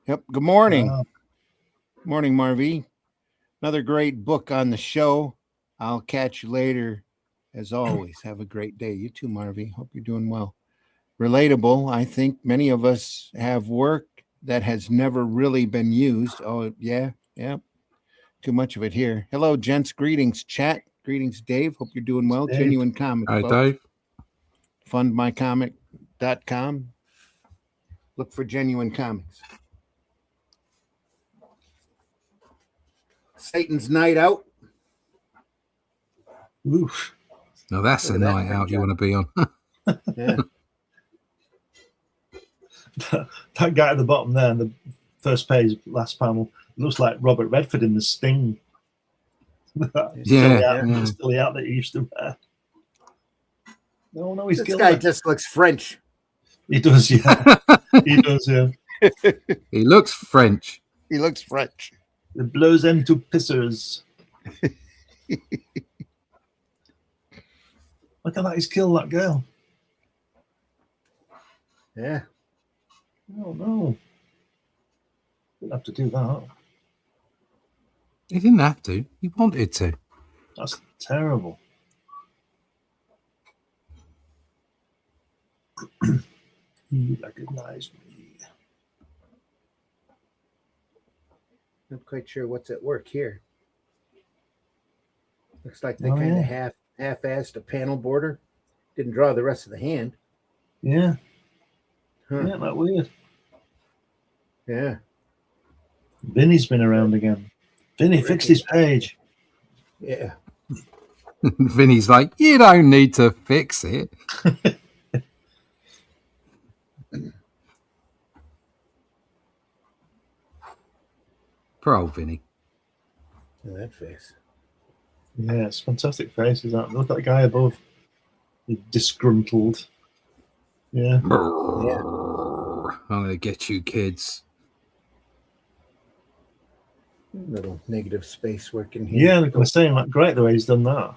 Yep. Good morning. Morning, Marvy. Another great book on the show. I'll catch you later. As always, have a great day. You too, Marvy. Hope you're doing well. Relatable. I think many of us have work that has never really been used. Oh, yeah. Too much of it here. Hello, gents. Greetings, chat. Greetings, Dave. Hope you're doing well. Dave. Genuine Comics. Hi, Dave. Fundmycomic.com. Look for Genuine Comics. Satan's Night Out. Oof. Now that's a night out you want to be on. Yeah. That guy at the bottom there, in the first page, last panel, looks like Robert Redford in The Sting. Silly out that he used to wear. Oh no, he's This killed guy it. just looks French. He does, yeah. He does, yeah. He looks French. He looks French. It blows into pissers. Look at that, he's killed that girl. Yeah. Oh no. Didn't have to do that. He didn't have to. He wanted to. That's terrible. He recognized me. Not quite sure what's at work here. Looks like they Oh, kind of yeah. half-assed a panel border. Didn't draw the rest of the hand. Yeah. Huh. Yeah, that weird. Yeah. Vinny's been around again. Vinny fixed his page. Yeah. Vinny's like, you don't need to fix it. Poor old Vinny. Look at that face. Yeah, it's fantastic faces. That look at the guy above. He's disgruntled. Yeah. Yeah. I'm gonna get you kids. Little negative space working here. Yeah, I was saying that great the way he's done that.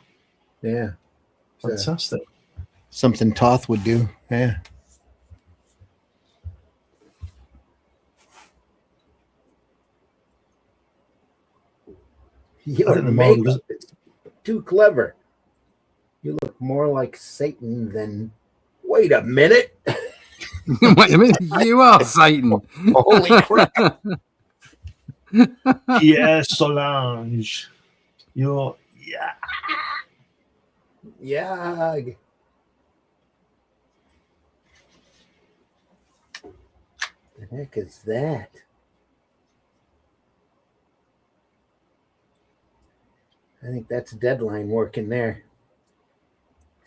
Yeah. Fantastic. Something Toth would do. Yeah. Your think the model makeup is too clever. You look more like Satan than. Wait a minute. Wait a minute, you are Satan. Holy crap. Pierre Solange. You're Yag. The heck is that? I think that's Deadline working there.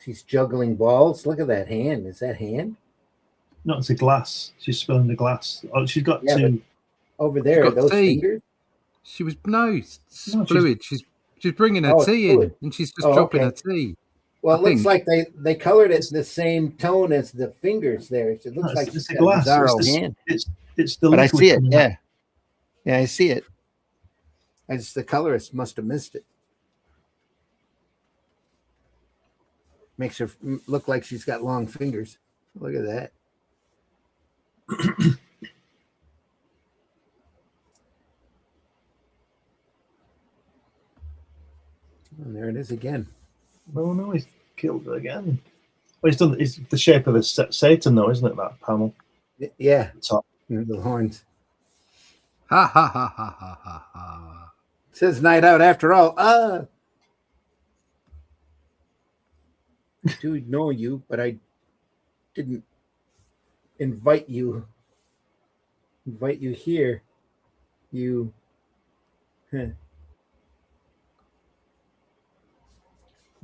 She's juggling balls. Look at that hand. Is that hand? no, it's a glass. She's spilling the glass. Oh, she's got Yeah, two. Over there, got those tea. fingers. She was it's No, fluid. She's bringing her Oh, it's tea in, fluid. and she's just Oh, dropping okay. her tea. Well, I it looks think. like they colored it the same tone as the fingers there. It looks No, like it's she's a got glass. a bizarro It's hand. It's the But I liquid see it. coming Yeah. out. Yeah, I see it. The colorist must have missed it. Makes her look like she's got long fingers. Look at that. And there it is again. Oh no, he's killed her again. Well, he's done. It's the shape of the Satan, though, isn't it? That panel. Yeah, Top. the horns. Ha ha ha ha ha ha ha. It says night out after all. I do know you, but I didn't invite you here.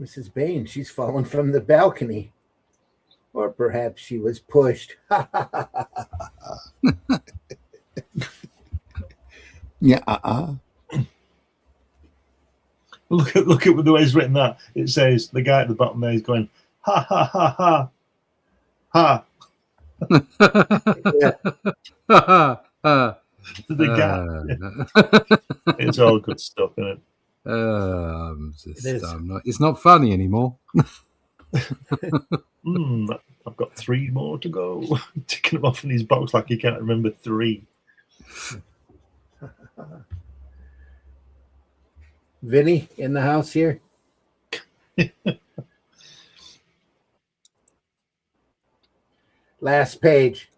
Mrs. Bain, she's fallen from the balcony. Or perhaps she was pushed. Yeah, Look at the way he's written that. It says the guy at the bottom there is going ha ha ha ha ha. The guy. It's all good stuff, isn't it? It's not funny anymore. I've got 3 more to go. Ticking them off in his box like he can't remember 3. Vinny in the house here. Last page.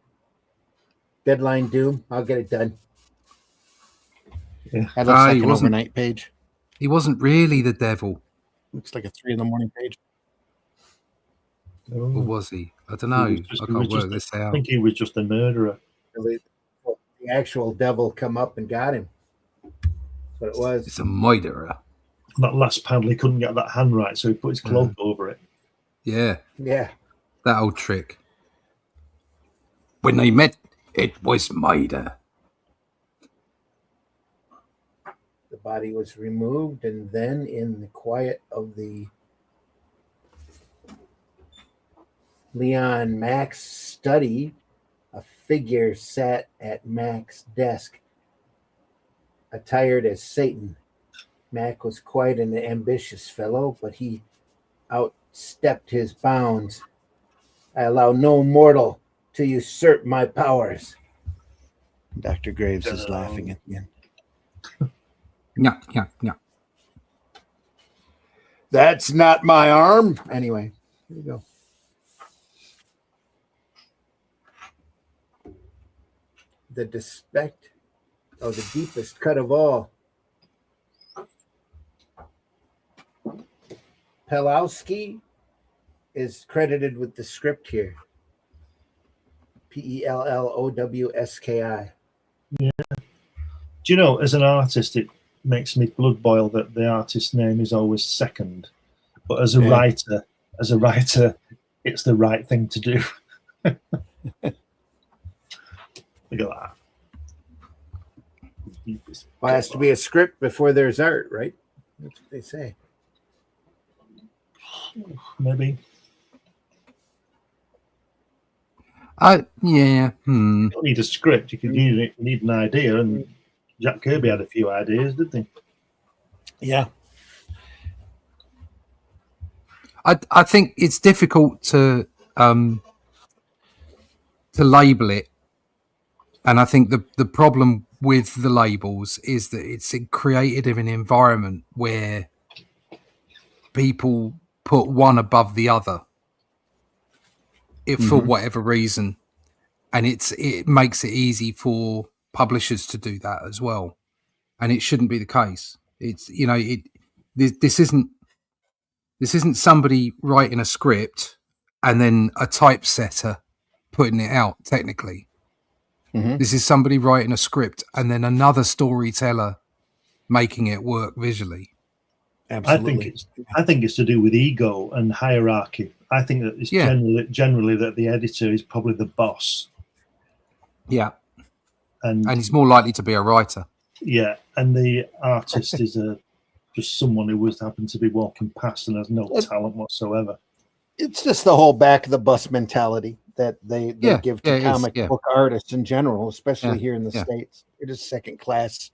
Deadline due. I'll get it done. Yeah. That looks like an wasn't- overnight page. He wasn't really the devil, Looks like a 3 a.m. page. or was he? I don't know. I can't work this I out. think he was just a murderer. The actual devil come up and got him. That's what it was. It's a murderer. That last panel, he couldn't get that hand right, so he put his cloak over it. Yeah, Yeah. that old trick. When they met, it was murder. The body was removed, and then in the quiet of the Leon Mac's study, a figure sat at Mac's desk, attired as Satan. Mac was quite an ambitious fellow, but he outstepped his bounds. I allow no mortal to usurp my powers. Dr. Graves is laughing at the end. Yeah. That's not my arm. Anyway, here we go. The the deepest cut of all. Pelowski is credited with the script here. Pellowski. Do you know, as an artist, it makes me blood boil that the artist's name is always second. But as a writer, it's the right thing to do. Look at that. Well, it has to be a script before there's art, right? That's what they say. Maybe. Yeah. You don't need a script. You need an idea, and Jack Kirby had a few ideas, didn't he? Yeah. I think it's difficult to label it, and I think the problem with the labels is that it's created in an environment where people put one above the other, for whatever reason, and it makes it easy for publishers to do that as well, and it shouldn't be the case. It's this isn't somebody writing a script and then a typesetter putting it out. Technically, this is somebody writing a script and then another storyteller making it work visually. Absolutely. I think it's to do with ego and hierarchy. I think that it's generally that the editor is probably the boss. Yeah, and he's more likely to be a writer. Yeah, and the artist is just someone who was happened to be walking past and has no talent whatsoever. It's just the whole back of the bus mentality that they give to comic book artists in general, especially here in the States. It is second class.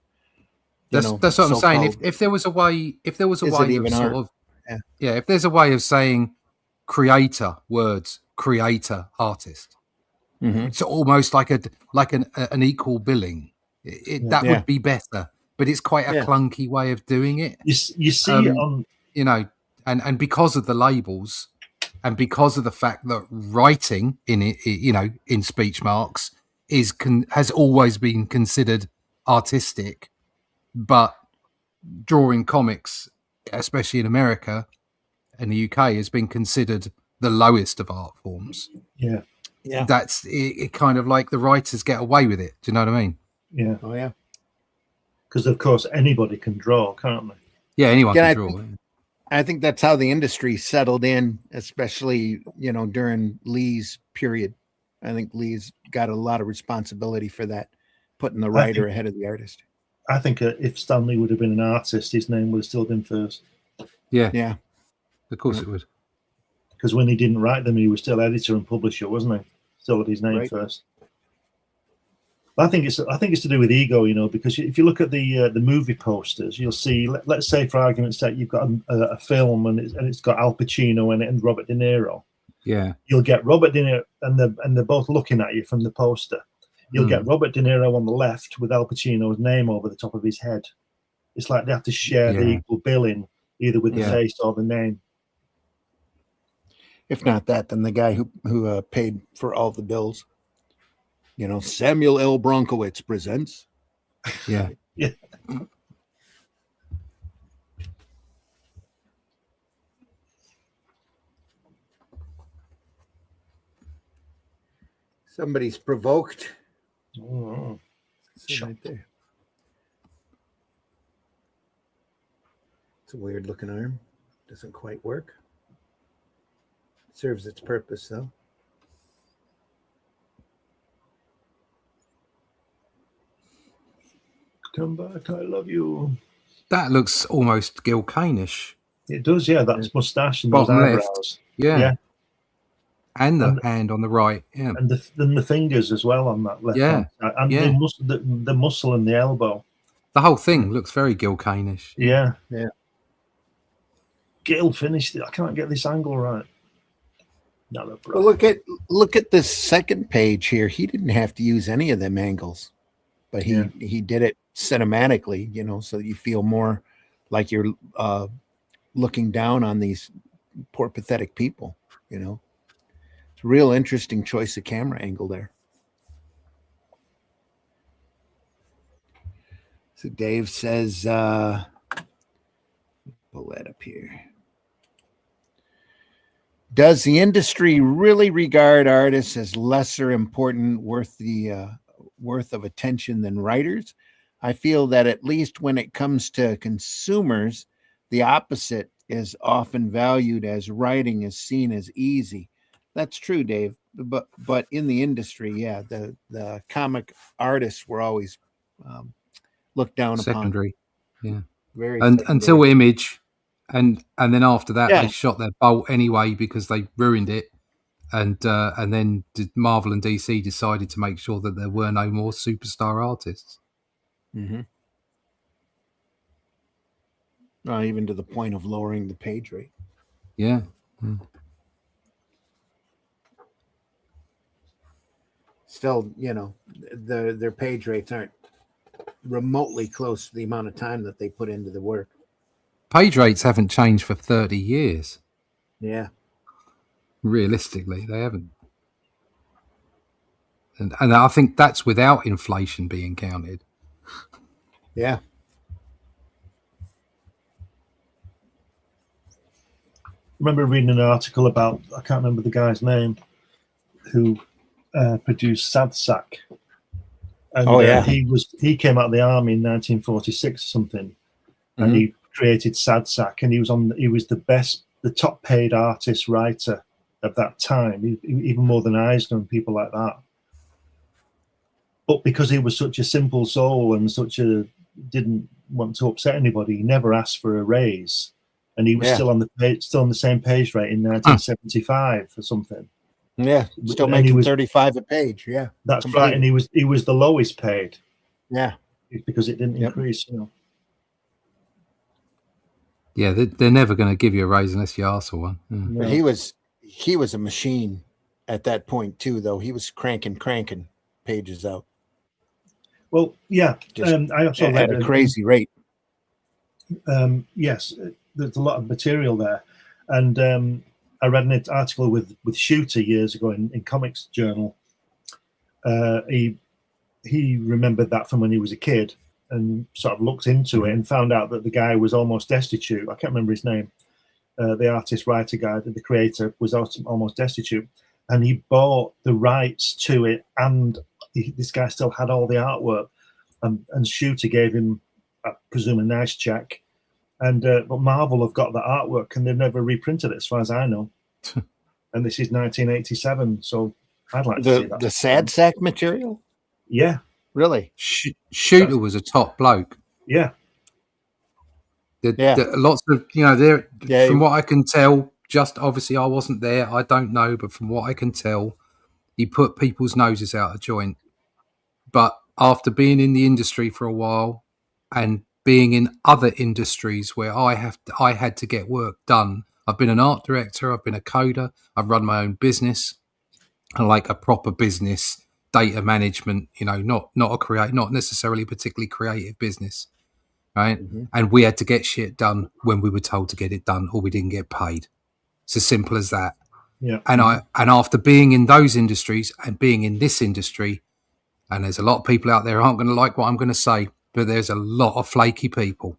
That's what I'm saying. If there was a way of sort of if there's a way of saying creator words, creator artist, it's almost like an equal billing. That would be better, but it's quite a clunky way of doing it. You see it on, and because of the labels, and because of the fact that writing in speech marks has always been considered artistic. But drawing comics, especially in America and the UK, has been considered the lowest of art forms. Yeah. That's it. Kind of like the writers get away with it. Do you know what I mean? Yeah. Oh yeah. Because of course anybody can draw, can't they? Yeah, anyone can draw. I think that's how the industry settled in, especially during Lee's period. I think Lee's got a lot of responsibility for that, putting the writer ahead of the artist. I think if Stanley would have been an artist, his name would have still been first. Yeah. Of course it would. Because when he didn't write them, he was still editor and publisher, wasn't he? Still had his name first. But I think it's to do with ego, because if you look at the movie posters, you'll see. Let's say, for argument's sake, you've got a film and it's got Al Pacino in it and Robert De Niro. Yeah. You'll get Robert De Niro, and they're both looking at you from the poster. You'll get Robert De Niro on the left with Al Pacino's name over the top of his head. It's like they have to share the equal billing, either with the face or the name. If not that, then the guy who paid for all the bills. Samuel L. Bronkowitz presents. Yeah. Yeah. Somebody's provoked. Oh, right there. It's a weird looking arm. Doesn't quite work. Serves its purpose though. Come back, I love you. That looks almost Gil Kane-ish. It does, yeah. That's mustache and those eyebrows. Yeah. and the hand on the right. Yeah, and the fingers as well on that left hand side, and the muscle in the elbow. The whole thing looks very Gil Kane-ish. Yeah. Yeah. Gil finished it. I can't get this angle right. Well, look at this second page here. He didn't have to use any of them angles, but he did it cinematically, you know, so you feel more like you're looking down on these poor pathetic people, you know. It's a real interesting choice of camera angle there. So Dave says, pull that up here. Does the industry really regard artists as lesser important, worth of attention than writers? I feel that at least when it comes to consumers, the opposite is often valued, as writing is seen as easy. That's true, Dave. But in the industry, yeah, the comic artists were always looked down secondary. upon. Yeah, very and secondary. until Image, and then after that they shot their bolt anyway because they ruined it, and then Marvel and DC decided to make sure that there were no more superstar artists. Mm-hmm. Even to the point of lowering the page rate. Yeah. Still, you know, their page rates aren't remotely close to the amount of time that they put into the work. Page rates haven't changed for 30 years. Yeah. Realistically, they haven't. And I think that's without inflation being counted. Yeah. I remember reading an article about, I can't remember the guy's name, who produced Sad Sack. And he came out of the army in 1946 or something, and he created Sad Sack, and he was the top paid artist writer of that time, even more than Eisner and people like that. But because he was such a simple soul and didn't want to upset anybody, he never asked for a raise, and he was still on the same page rate in 1975 or something. Yeah, still making 35 a page. Yeah, that's right. And he was the lowest paid. Yeah, because it didn't increase. You know. Yeah, they're never going to give you a raise unless you ask for one. No. He was a machine at that point too, though. He was cranking pages out. Well, yeah, I also at a crazy rate. Yes, there's a lot of material there, and I read an article with Shooter years ago in Comics Journal. He remembered that from when he was a kid and sort of looked into it and found out that the guy was almost destitute. I can't remember his name. The artist writer guy, the creator, was almost destitute, and he bought the rights to it, and this guy still had all the artwork, and Shooter gave him, I presume, a nice check. And but Marvel have got the artwork, and they've never reprinted it, as far as I know. And this is 1987, so I'd like to see that. The Sad Sack material. Yeah, really. Shooter was a top bloke. Yeah. Lots of from what I can tell. Just obviously, I wasn't there. I don't know, but from what I can tell, he put people's noses out of joint. But after being in the industry for a while and being in other industries where I had to get work done. I've been an art director. I've been a coder. I've run my own business, and like a proper business, data management. Not necessarily particularly creative business, right? Mm-hmm. And we had to get shit done when we were told to get it done, or we didn't get paid. It's as simple as that. Yeah. And after being in those industries and being in this industry, and there's a lot of people out there who aren't going to like what I'm going to say. But there's a lot of flaky people,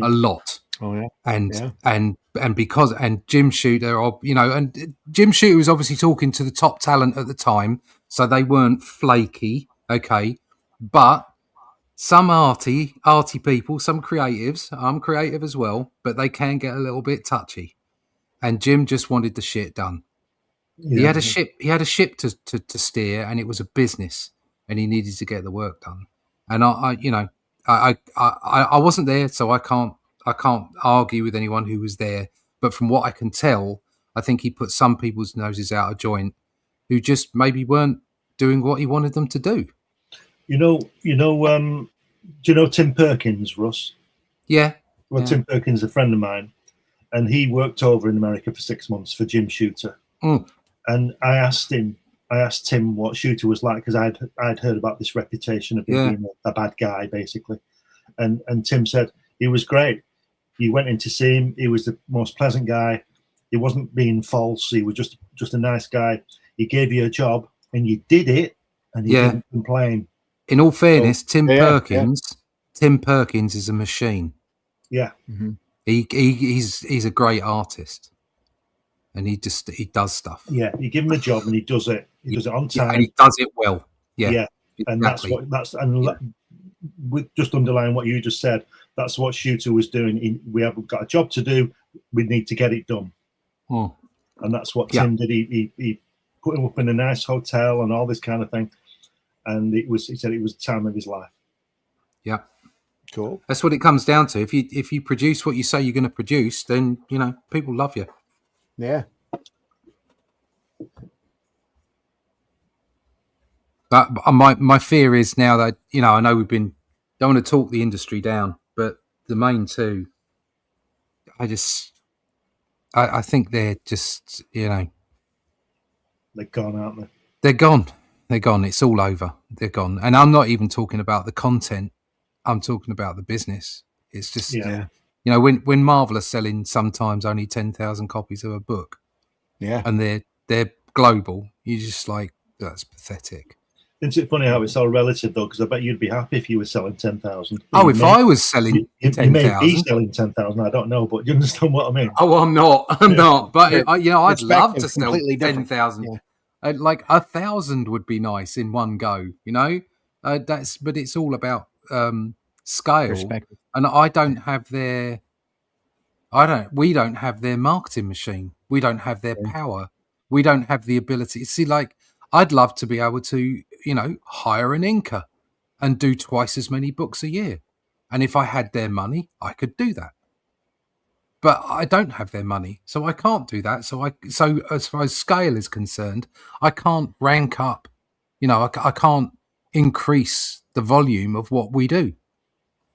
a lot. Oh yeah, and because Jim Shooter, and Jim Shooter was obviously talking to the top talent at the time, so they weren't flaky, okay. But some arty people, some creatives, I'm creative as well, but they can get a little bit touchy. And Jim just wanted the shit done. Yeah. He had a ship to steer, and it was a business, and he needed to get the work done. And I wasn't there, so I can't argue with anyone who was there. But from what I can tell, I think he put some people's noses out of joint who just maybe weren't doing what he wanted them to do. Do you know Tim Perkins, Russ? Yeah. Well, Yeah. Tim Perkins is a friend of mine, and he worked over in America for 6 months for Jim Shooter. Mm. And I asked Tim what Shooter was like, because I'd heard about this reputation of him being a bad guy, basically. And Tim said he was great. You went in to see him. He was the most pleasant guy. He wasn't being false. He was just a nice guy. He gave you a job, and you did it, and he didn't complain. In all fairness, So, Tim Perkins is a machine. Yeah. Mm-hmm. He's a great artist, and he does stuff. Yeah, you give him a job and he does it. He does it on time. And he does it well. Yeah. Exactly. And with just underlying what you just said, that's what Shooter was doing. We have got a job to do. We need to get it done. Oh. And that's what Tim did. He put him up in a nice hotel and all this kind of thing. And he said it was the time of his life. Yeah. Cool. That's what it comes down to. If you produce what you say you're going to produce, then people love you. Yeah. But my fear is now that I know don't want to talk the industry down, but the main two, I think they're just they're gone, aren't they? They're gone. They're gone. It's all over. They're gone. And I'm not even talking about the content. I'm talking about the business. It's just when Marvel are selling sometimes only 10,000 copies of a book, and they're global, you're just like, that's pathetic. Isn't it funny how it's all relative, though? Because I bet you'd be happy if you were selling 10,000. Oh, if I was selling 10,000. You may be selling 10,000, I don't know, but you understand what I mean? Oh, I'm not. I'm not. But, I'd love to sell 10,000. Yeah. Like 1,000 would be nice in one go, but it's all about scale. And we don't have their marketing machine. We don't have their power. We don't have the ability. See, like, I'd love to be able to, hire an inker and do twice as many books a year. And if I had their money, I could do that. But I don't have their money, so I can't do that. So as far as scale is concerned, I can't rank up. I can't increase the volume of what we do.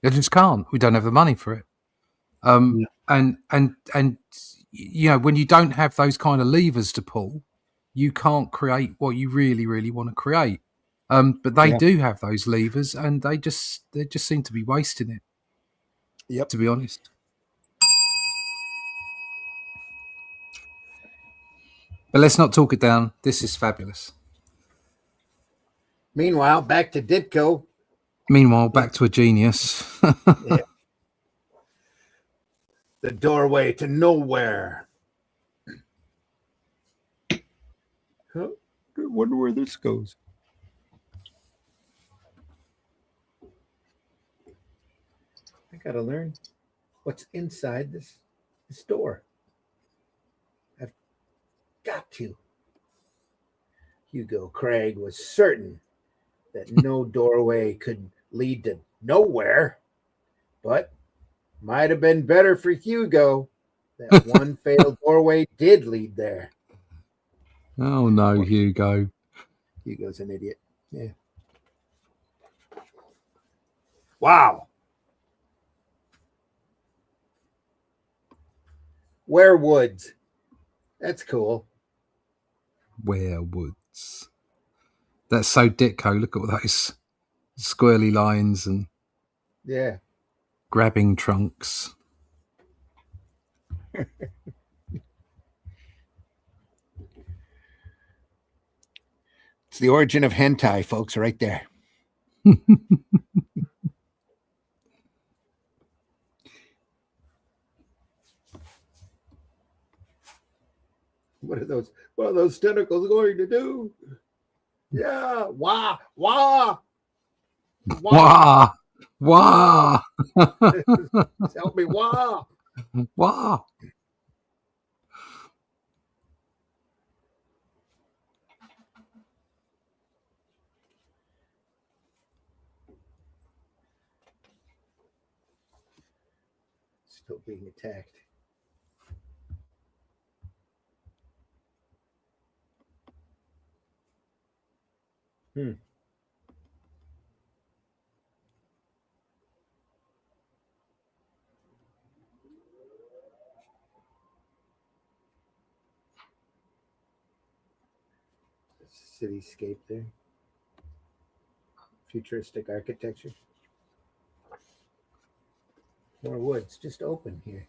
I just can't. We don't have the money for it. And when you don't have those kind of levers to pull, you can't create what you really, really want to create. But they do have those levers, and they just seem to be wasting it. Yep. To be honest. But let's not talk it down. This is fabulous. Meanwhile, back to Ditko. Meanwhile, back to a genius. The doorway to nowhere. I wonder where this goes. I gotta learn what's inside this door. I've got to. Hugo Craig was certain that no doorway could lead to nowhere, but might have been better for Hugo that one failed doorway did lead there. Oh no, Hugo. Hugo's an idiot. Yeah. Wow. Werewoods. That's cool. Werewoods. That's so Ditko. Look at all those squirrely lines and grabbing trunks. It's the origin of hentai, folks, right there. What are those tentacles going to do? Yeah, wah, wah. Wah, wah. Help me, wah. Wah. Still being attacked. Cityscape there. Futuristic architecture. More woods, just open here.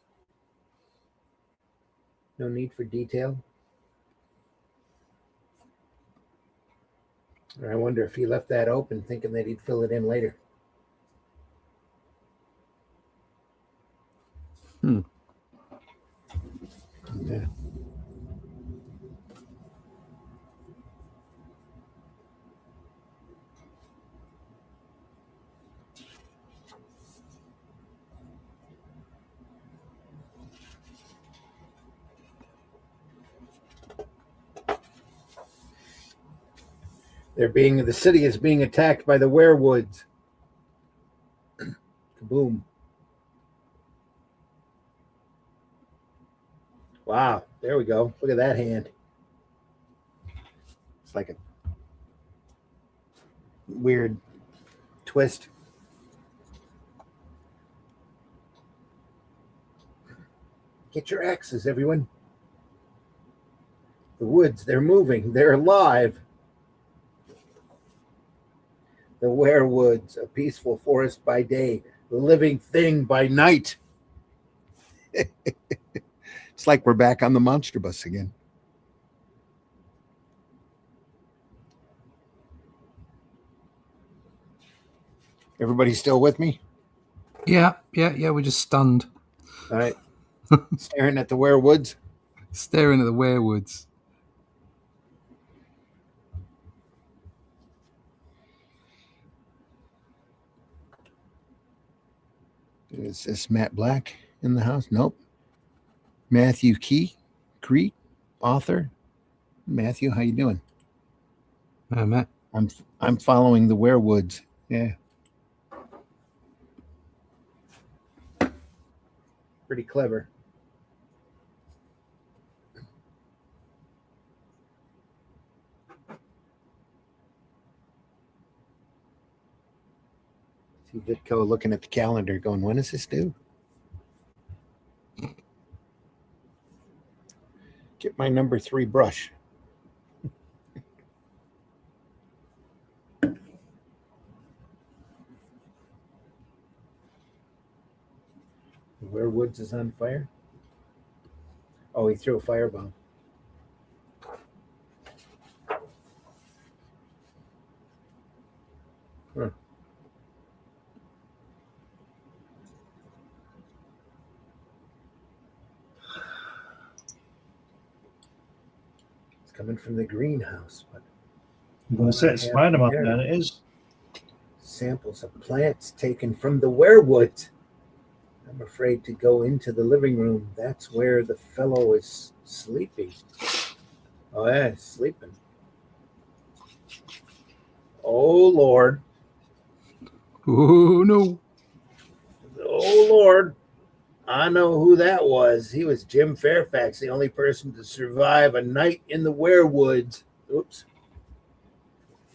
No need for detail. I wonder if he left that open thinking that he'd fill it in later. Yeah. The city is being attacked by the werewoods. Kaboom. Wow, there we go. Look at that hand. It's like a weird twist. Get your axes, everyone. The woods, they're moving. They're alive. The werewoods, a peaceful forest by day, the living thing by night. It's like we're back on the monster bus again. Everybody still with me? Yeah. We're just stunned. All right. Staring at the werewoods. Staring at the werewoods. Is this Matt Black in the house? Nope. Matthew Crete, author. Matthew, how you doing? Matt. I'm following the werewoods. Yeah. Pretty clever. See Ditko looking at the calendar going, when is this due? Get my number 3 brush. The werewoods is on fire. Oh, he threw a firebomb. Huh. It's coming from the greenhouse, but I'm going to say it's Spider-Man, and it is. Samples of plants taken from the werewoods. I'm afraid to go into the living room. That's where the fellow is sleeping. Oh, yeah, he's sleeping. Oh, Lord. Oh, no. Oh, Lord. I know who that was. He was Jim Fairfax, the only person to survive a night in the werewoods. Oops.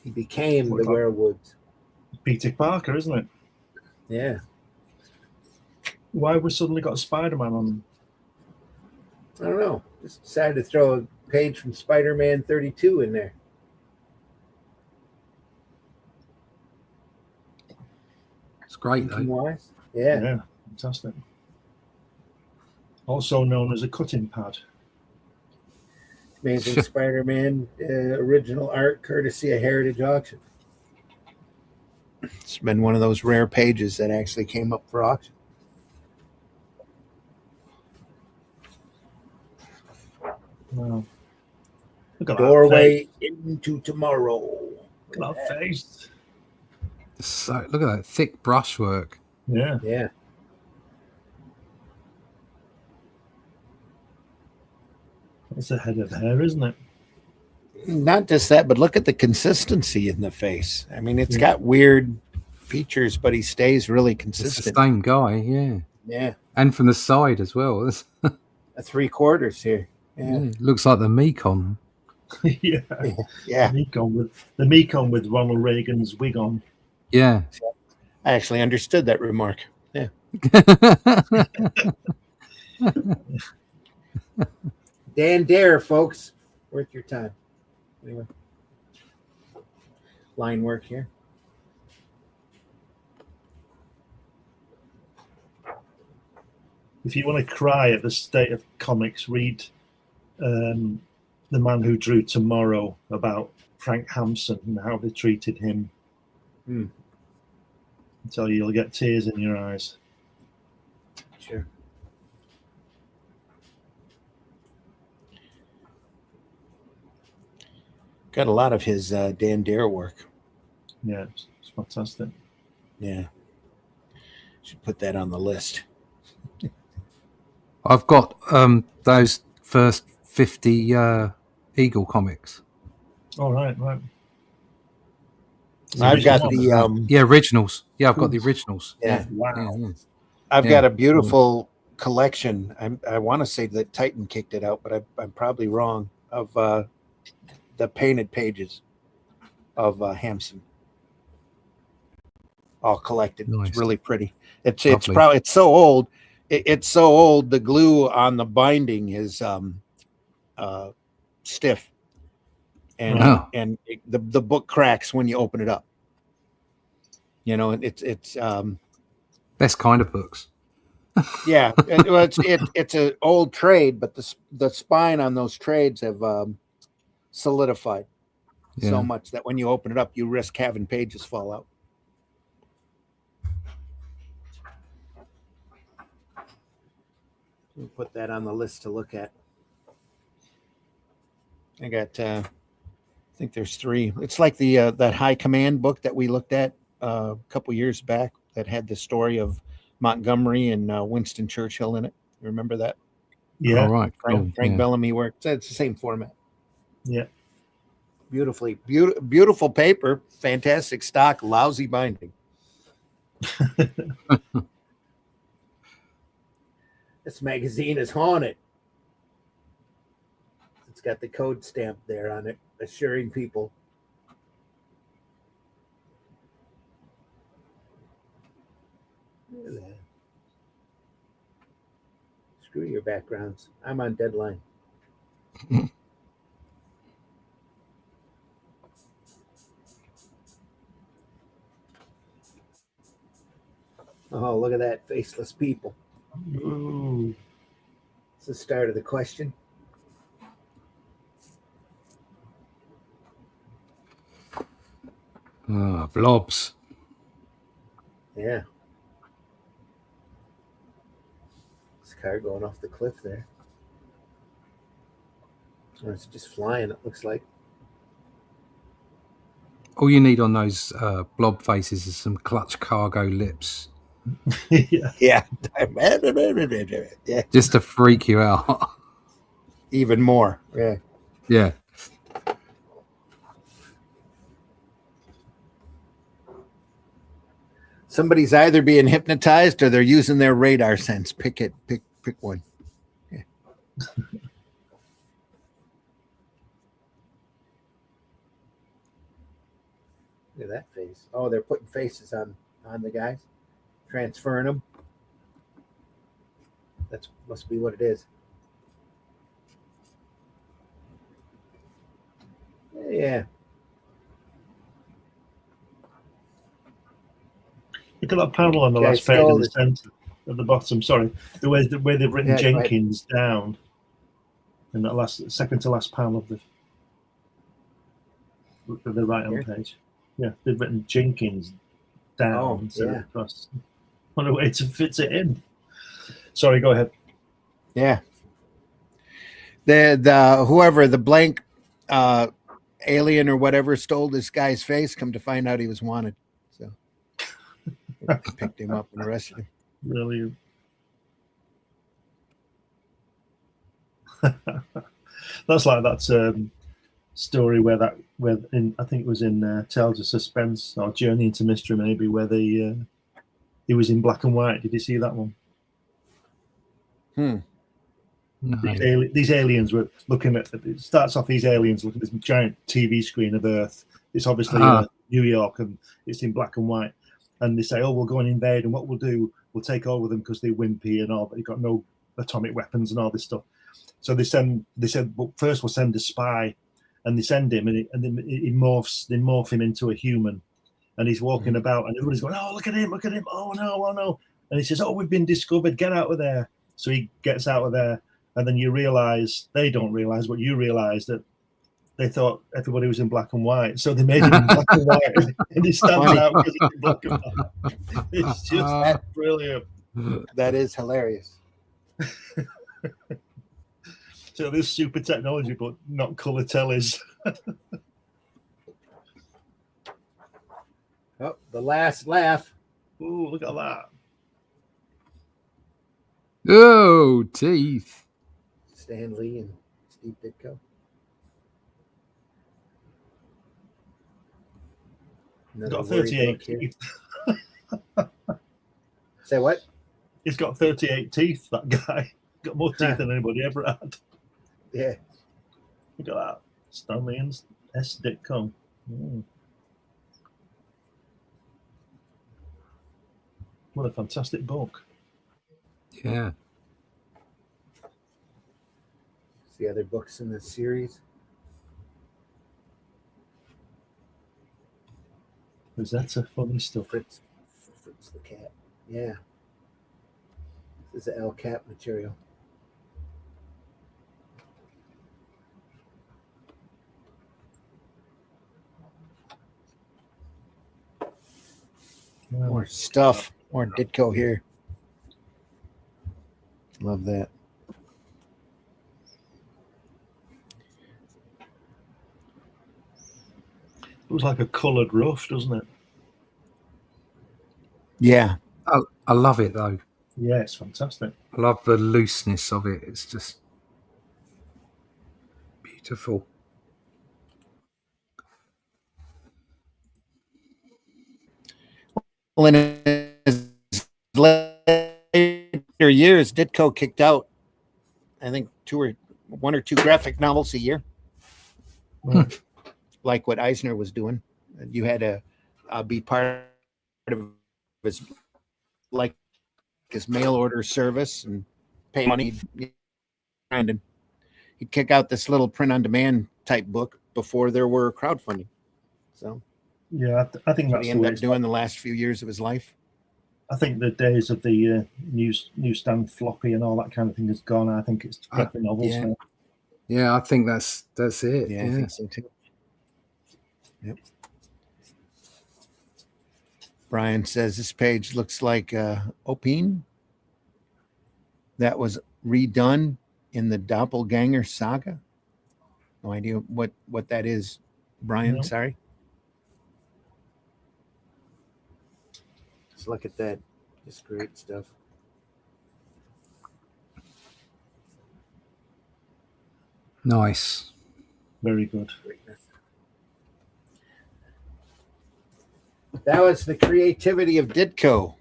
He became the werewoods. Peter Parker, isn't it? Yeah. Why have we suddenly got Spider-Man on? I don't know. Just decided to throw a page from Spider-Man 32 in there. It's great, though. Wise. Yeah. Fantastic. Also known as a cutting pad. Amazing Spider-Man original art courtesy of Heritage Auction. It's been one of those rare pages that actually came up for auction. Wow. Look at Doorway into tomorrow. Look at that face. So, look at that thick brushwork. Yeah. Yeah. That's a head of hair, isn't it? Not just that, but look at the consistency in the face. I mean, it's got weird features, but he stays really consistent. It's the same guy, yeah. Yeah. And from the side as well. A 3/4 here. Yeah. Yeah, looks like the Mekon. Yeah. Yeah. The Mekong with Ronald Reagan's wig on. Yeah. I actually understood that remark. Yeah. Dan Dare, folks. Worth your time. Anyway. Line work here. If you want to cry at the state of comics, read The Man Who Drew Tomorrow about Frank Hampson and how they treated him. Hmm. I tell you, you'll get tears in your eyes. Sure. Got a lot of his Dan Dare work. Yeah, it's fantastic. Yeah. Should put that on the list. I've got those first 50 Eagle comics. All right, right. I've got Original the Yeah, originals. Yeah, I've got the originals. yeah. Wow. Yeah. I've Yeah. got a beautiful collection. I want to say that Titan kicked it out, but I'm probably wrong. Of the painted pages of Hampson, all collected. Nice. It's really pretty. It's Lovely. probably it's so old. It's so old. The glue on the binding is stiff, and Wow. the book cracks when you open it up. You know, it's Best kind of books. yeah. It's an old trade, but the spine on those trades have solidified so Yeah. much that when you open it up, you risk having pages fall out. We'll put that on the list to look at. I got, I think there's 3. It's like the that High Command book that we looked at a couple years back that had the story of Montgomery and Winston Churchill in it. You remember that? Yeah. All right. Frank Cool. Yeah. Bellamy worked. It's the same format. Yeah. Beautiful paper, fantastic stock, lousy binding. This magazine is haunted. It's got the code stamp there on it, assuring people. Look at that. Screw your backgrounds. I'm on deadline. Oh, look at that. Faceless people. Ooh. It's the start of the question. Blobs. Yeah. This car going off the cliff there. Oh, it's just flying, it looks like. All you need on those blob faces is some clutch cargo lips. Yeah. Yeah. Yeah. Just to freak you out. Even more. Yeah. Yeah. Somebody's either being hypnotized or they're using their radar sense. Pick one. Yeah. Look at that face. Oh, they're putting faces on the guys, transferring them. That must be what it is. Yeah. Look at that panel on the Okay, last page in so the centre at the bottom. Sorry, the way they've written Yeah, go ahead. Jenkins down in that second to last panel of the right hand Here? page. Yeah, they've written Jenkins down Oh, instead yeah. of across. What a way to fit it in. Sorry, go ahead. Yeah. The whoever the blank alien or whatever stole this guy's face, come to find out he was wanted. So picked him up and arrested him. Really. That's like that story where I think it was in Tales of Suspense or Journey into Mystery maybe, where he was in black and white. Did you see that one? No. These aliens were looking at. It starts off these aliens looking at this giant TV screen of Earth. It's obviously New York, and it's in black and white. And they say, "Oh, we'll go and invade, and what we'll do, we'll take over them because they're wimpy and all, but they've got no atomic weapons and all this stuff." So they said, "But first we'll send a spy," and they send him, and then they morph him into a human, and he's walking about, and everybody's going, "Oh, look at him! Oh no!" And he says, "Oh, we've been discovered. Get out of there!" So he gets out of there. And then you realize, they don't realize, but you realize that they thought everybody was in black and white. So they made him in black and white, and he stands out because he's in black and white. It's just brilliant. That is hilarious. So there's super technology, but not color tellies. Oh, the last laugh. Ooh, look at that. Oh, teeth. Stan Lee and Steve Ditko. Got 38 teeth. Say what? He's got 38 teeth, that guy. Got more teeth than anybody ever had. Yeah. Look at that. Stanley and S. Ditko. What a fantastic book. Yeah. The other books in this series. That's a funny stuff. Fritz the cat. Yeah. This is El Cap material. More stuff. More Ditko here. Love that. Looks like a coloured ruff, doesn't it? Yeah. I love it, though. Yeah, it's fantastic. I love the looseness of it. It's just beautiful. Well, in his later years, Ditko kicked out, I think, one or two graphic novels a year. Like what Eisner was doing. You had to be part of his, like, his mail order service and pay money. And he'd kick out this little print on demand type book before there were crowdfunding. So yeah, I think that's what he ended up doing the last few years of his life. I think the days of the newsstand floppy and all that kind of thing is gone. I think it's graphic novels now. Yeah, I think that's it. Yeah, I think so too. Yep. Brian says this page looks like Opine that was redone in the Doppelganger saga. No idea what that is, Brian. No. Sorry. Let's look at that. Just great stuff. Nice. Very good. That was The Creativity of Ditko,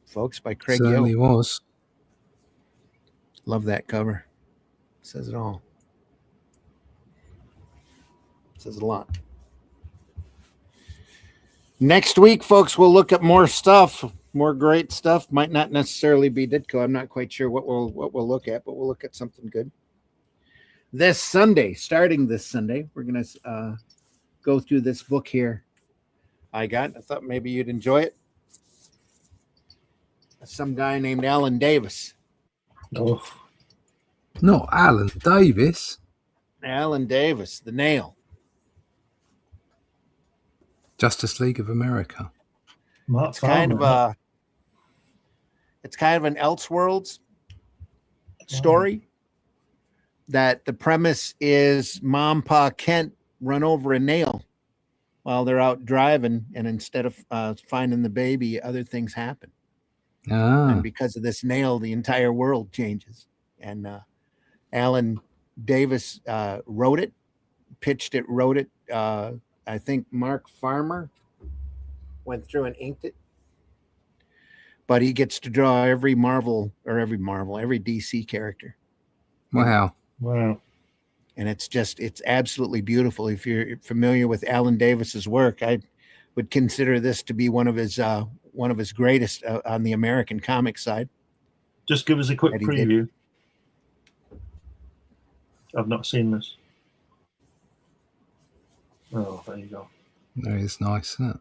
folks, by Craig Yoe. Certainly was. Love that cover. Says it all. Says a lot. Next week, folks, we'll look at more stuff, more great stuff. Might not necessarily be Ditko. I'm not quite sure what we'll look at, but we'll look at something good. This Sunday, starting this Sunday, we're going to go through this book here. I thought maybe you'd enjoy it. Some guy named Alan Davis. Oh, not Alan Davis. Alan Davis, The Nail. Justice League of America. It's kind of an Elseworlds story. That the premise is Mom, Pa, Kent run over a nail while they're out driving, and instead of finding the baby, other things happen. And because of this nail, the entire world changes. And Alan Davis wrote it, pitched it, wrote it. I think Mark Farmer went through and inked it. But he gets to draw every DC character. Wow. Wow. And it's absolutely beautiful. If you're familiar with Alan Davis's work, I would consider this to be one of his greatest on the American comic side. Just give us a quick That he did. preview. I've not seen this. Oh, there you go. That is nice, isn't it?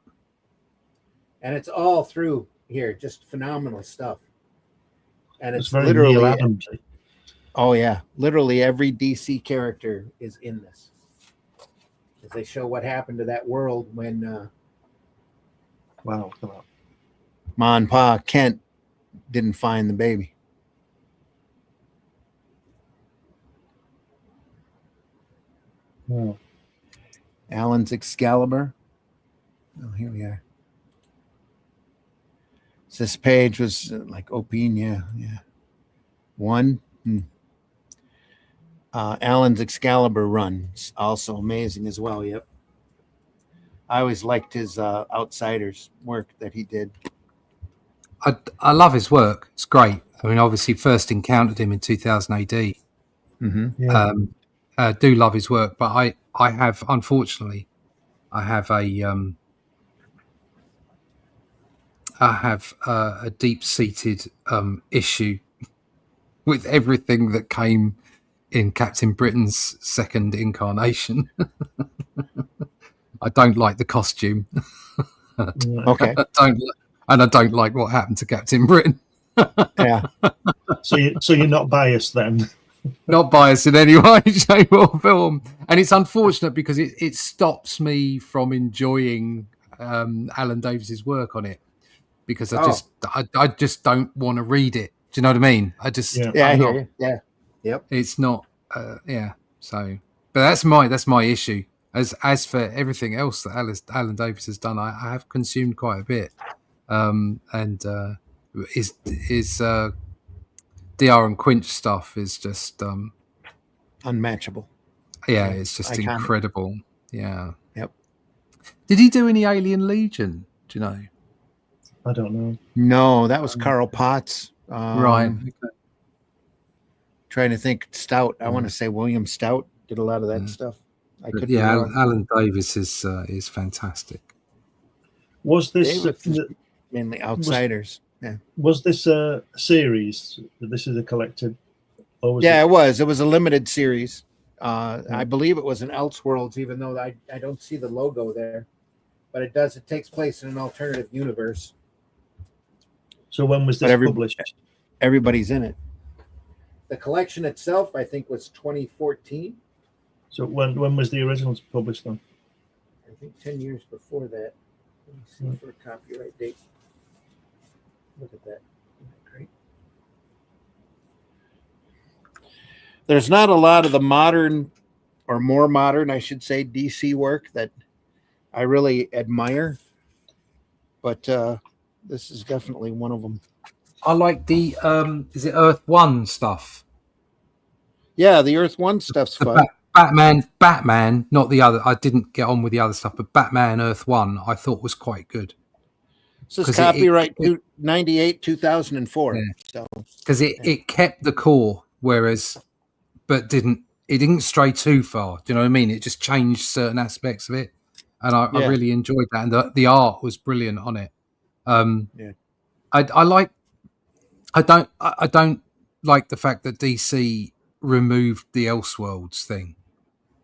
And it's all through here, just phenomenal stuff. And It's it's very literally Neil Adams-y. Oh yeah, literally every DC character is in this. As they show what happened to that world when Wow, come on. Ma and Pa Kent didn't find the baby. Wow. Alan's Excalibur. Oh, here we are. So this page was like opening, yeah. One. Alan's Excalibur runs also amazing as well. Yep. I always liked his Outsiders work that he did. I love his work. It's great. I mean, obviously, first encountered him in 2000 AD. Mm-hmm. Yeah. Do love his work, but I have, unfortunately, I have a deep-seated issue with everything that came in Captain Britain's second incarnation. I don't like the costume. Okay. I don't like what happened to Captain Britain. Yeah. So you're not biased then? Not biased in any way, shape, or form. And it's unfortunate because it stops me from enjoying Alan Davis's work on it, because I just don't want to read it. Do you know what I mean? I hear you. Yeah. Yep. It's not. Yeah. So, but that's my issue. As for everything else that Alan Davis has done, I have consumed quite a bit. And his DR and Quinch stuff is just Unmatchable. Yeah, it's just iconic. Incredible. Yeah. Yep. Did he do any Alien Legion? Do you know? I don't know. No, that was Carl Potts. Right. Okay. Trying to think. Stout. I want to say William Stout did a lot of that stuff. I could. Yeah, Alan Davis is fantastic. Was this mainly Outsiders? Was this a series? This is a collected. Or was it was. It was a limited series. I believe it was an Elseworlds, even though I don't see the logo there. But it does. It takes place in an alternative universe. So when was this published? Everybody's in it. The collection itself, I think, was 2014. So when was the originals published then? I think 10 years before that. Let me see for a copyright date. Look at that. Isn't that great? There's not a lot of the modern, or more modern, I should say, DC work that I really admire. But this is definitely one of them. I like the is it Earth One stuff? Yeah, the Earth One stuff's fun. Batman, not the other. I didn't get on with the other stuff, but Batman Earth One I thought was quite good. This is copyright 98, 2004. Yeah. So because it kept the core, but it didn't stray too far. Do you know what I mean? It just changed certain aspects of it, and I really enjoyed that. And the art was brilliant on it. I don't like the fact that DC removed the Elseworlds thing.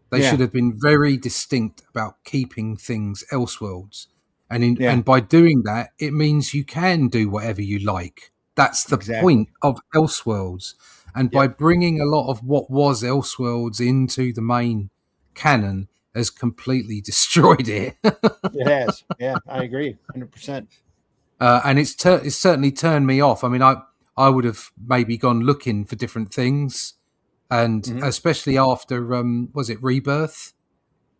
They should have been very distinct about keeping things Elseworlds. And by doing that, it means you can do whatever you like. That's the point of Elseworlds. And by bringing a lot of what was Elseworlds into the main canon has completely destroyed it. It has. Yeah, I agree. 100%. And it's certainly turned me off. I mean, I would have maybe gone looking for different things. And especially after, was it Rebirth?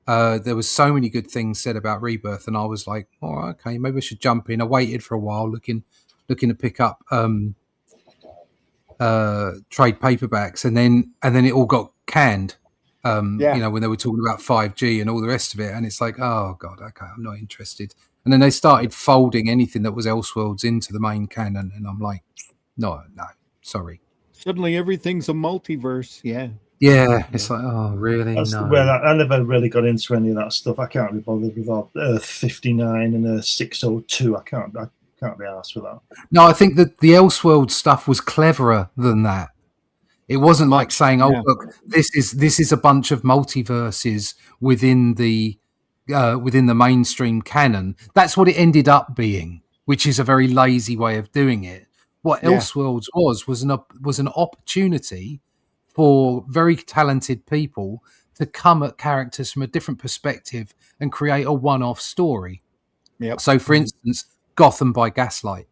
There was so many good things said about Rebirth, and I was like, "Oh, okay, maybe I should jump in." I waited for a while, looking to pick up trade paperbacks, and then it all got canned. You know, when they were talking about 5G and all the rest of it, and it's like, oh god, okay, I'm not interested. And then they started folding anything that was Elseworlds into the main canon, and I'm like, no, sorry. Suddenly everything's a multiverse. Yeah. Yeah, it's like, oh, really? That's No. where I never really got into any of that stuff. I can't be bothered with all Earth 59 and Earth 602. I can't be arsed with that. No, I think that the Elseworld stuff was cleverer than that. It wasn't like saying, "Oh, yeah. look, this is a bunch of multiverses within the mainstream canon." That's what it ended up being, which is a very lazy way of doing it. What Yeah. Elseworlds was an opportunity for very talented people to come at characters from a different perspective and create a one-off story. Yep. So, for instance, Gotham by Gaslight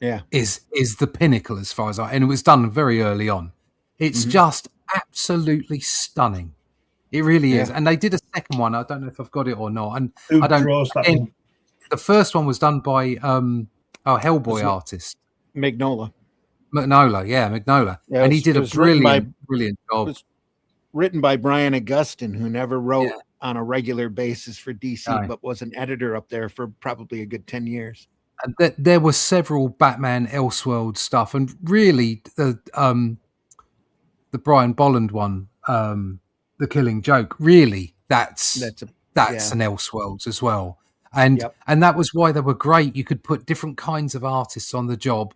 Yeah. is the pinnacle as far as and it was done very early on. It's just absolutely stunning. It really is. And they did a second one. I don't know if I've got it or not. And Who I don't. draws that Again, one? the first one was done by Hellboy artist Magnola. Magnola. Yeah, Magnola. Yeah, and he did a brilliant job. It was written by Brian Augustine, who never wrote on a regular basis for DC, but was an editor up there for probably a good 10 years. And there were several Batman Elseworld stuff, and really the Brian Bolland one, The Killing Joke, really that's an Elseworlds as well. And and that was why they were great. You could put different kinds of artists on the job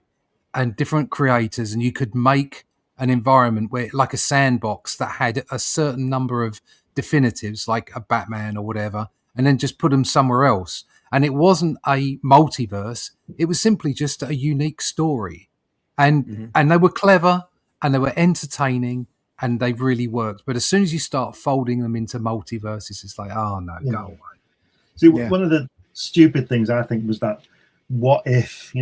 and different creators, and you could make an environment where, like a sandbox that had a certain number of definitives, like a Batman or whatever, and then just put them somewhere else. And it wasn't a multiverse; it was simply just a unique story, and they were clever and they were entertaining and they really worked. But as soon as you start folding them into multiverses, it's like, oh no, go away. See, one of the stupid things I think was that what if,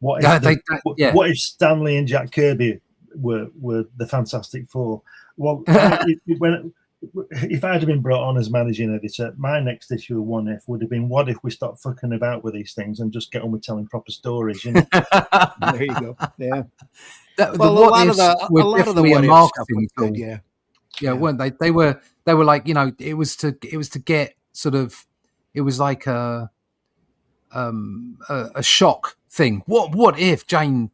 what if Stanley and Jack Kirby were the Fantastic Four? Well, if I'd have been brought on as managing editor, my next issue of What If would have been, what if we stop fucking about with these things and just get on with telling proper stories? There you go. Yeah. A lot of the marketing tool. Yeah, weren't they? They were like, it was to get sort of, it was like a shock thing. What if Jane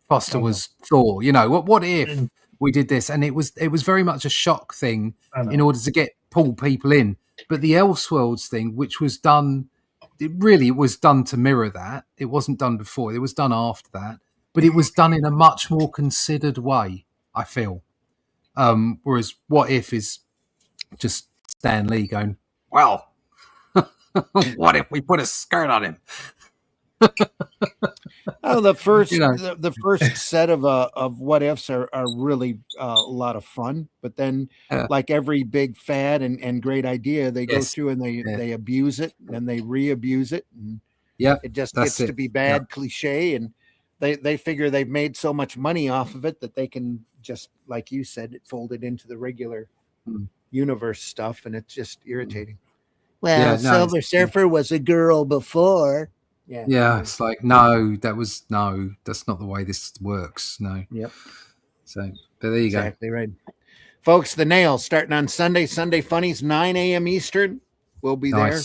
Foster was Thor? What if we did this? And it was very much a shock thing in order to pull people in. But the Elseworlds thing, which was done, it was done to mirror that. It wasn't done before. It was done after that. But it was done in a much more considered way, I feel. Whereas What If is just Stan Lee going, well, what if we put a skirt on him? The first the first set of what ifs are really a lot of fun, but then like every big fad and great idea, they go through and they abuse it and they re-abuse it, and it just gets to be bad cliche, and they figure they've made so much money off of it that they can just, like you said, fold it into the regular universe stuff, and it's just irritating. Well, Silver Surfer was a girl before. Yeah, it's like, that's not the way this works. No. Yep. So, but there you go. Exactly right. Folks, The Nail starting on Sunday Funnies, 9 a.m. Eastern. We'll be there.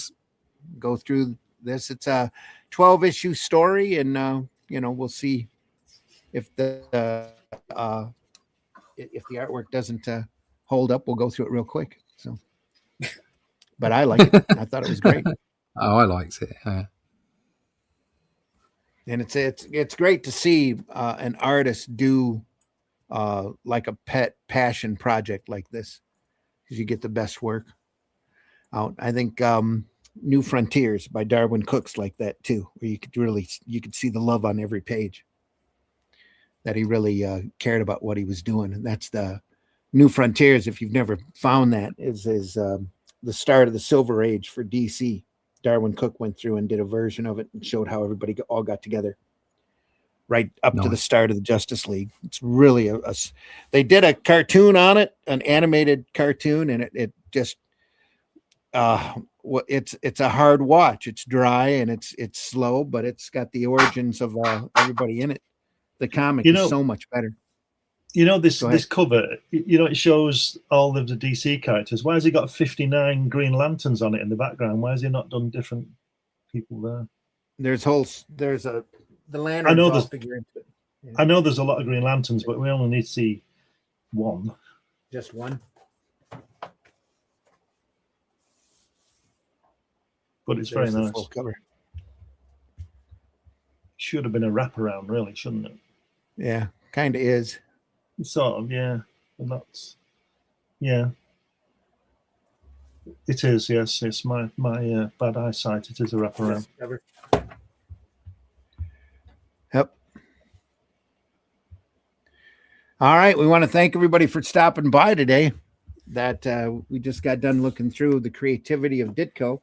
Go through this. It's a 12-issue story, and we'll see if the artwork doesn't hold up. We'll go through it real quick. So, but I like it. I thought it was great. Oh, I liked it. And it's great to see an artist do like a pet passion project like this, because you get the best work out. I think New Frontiers by Darwin Cook's like that too, where you could see the love on every page, that he really cared about what he was doing. And that's the New Frontiers. If you've never found that, is the start of the Silver Age for DC. Darwin Cook went through and did a version of it and showed how everybody all got together right up to the start of the Justice League. It's really they did a cartoon on it, an animated cartoon, and it just it's a hard watch. It's dry and it's slow, but it's got the origins of everybody in it. The comic is so much better. This cover, it shows all of the DC characters. Why has he got 59 Green Lanterns on it in the background? Why has he not done different people there? The Lanterns all figure into it. I know there's a lot of Green Lanterns, but we only need to see one. Just one. But it's There's very the nice. full cover. Should have been a wraparound, really, shouldn't it? Yeah, kind of is. Sort of, yeah. And that's, yeah. It is, yes. It's my bad eyesight. It is a wraparound. Cover. Yep. All right. We want to thank everybody for stopping by today. That we just got done looking through the Creativity of Ditko.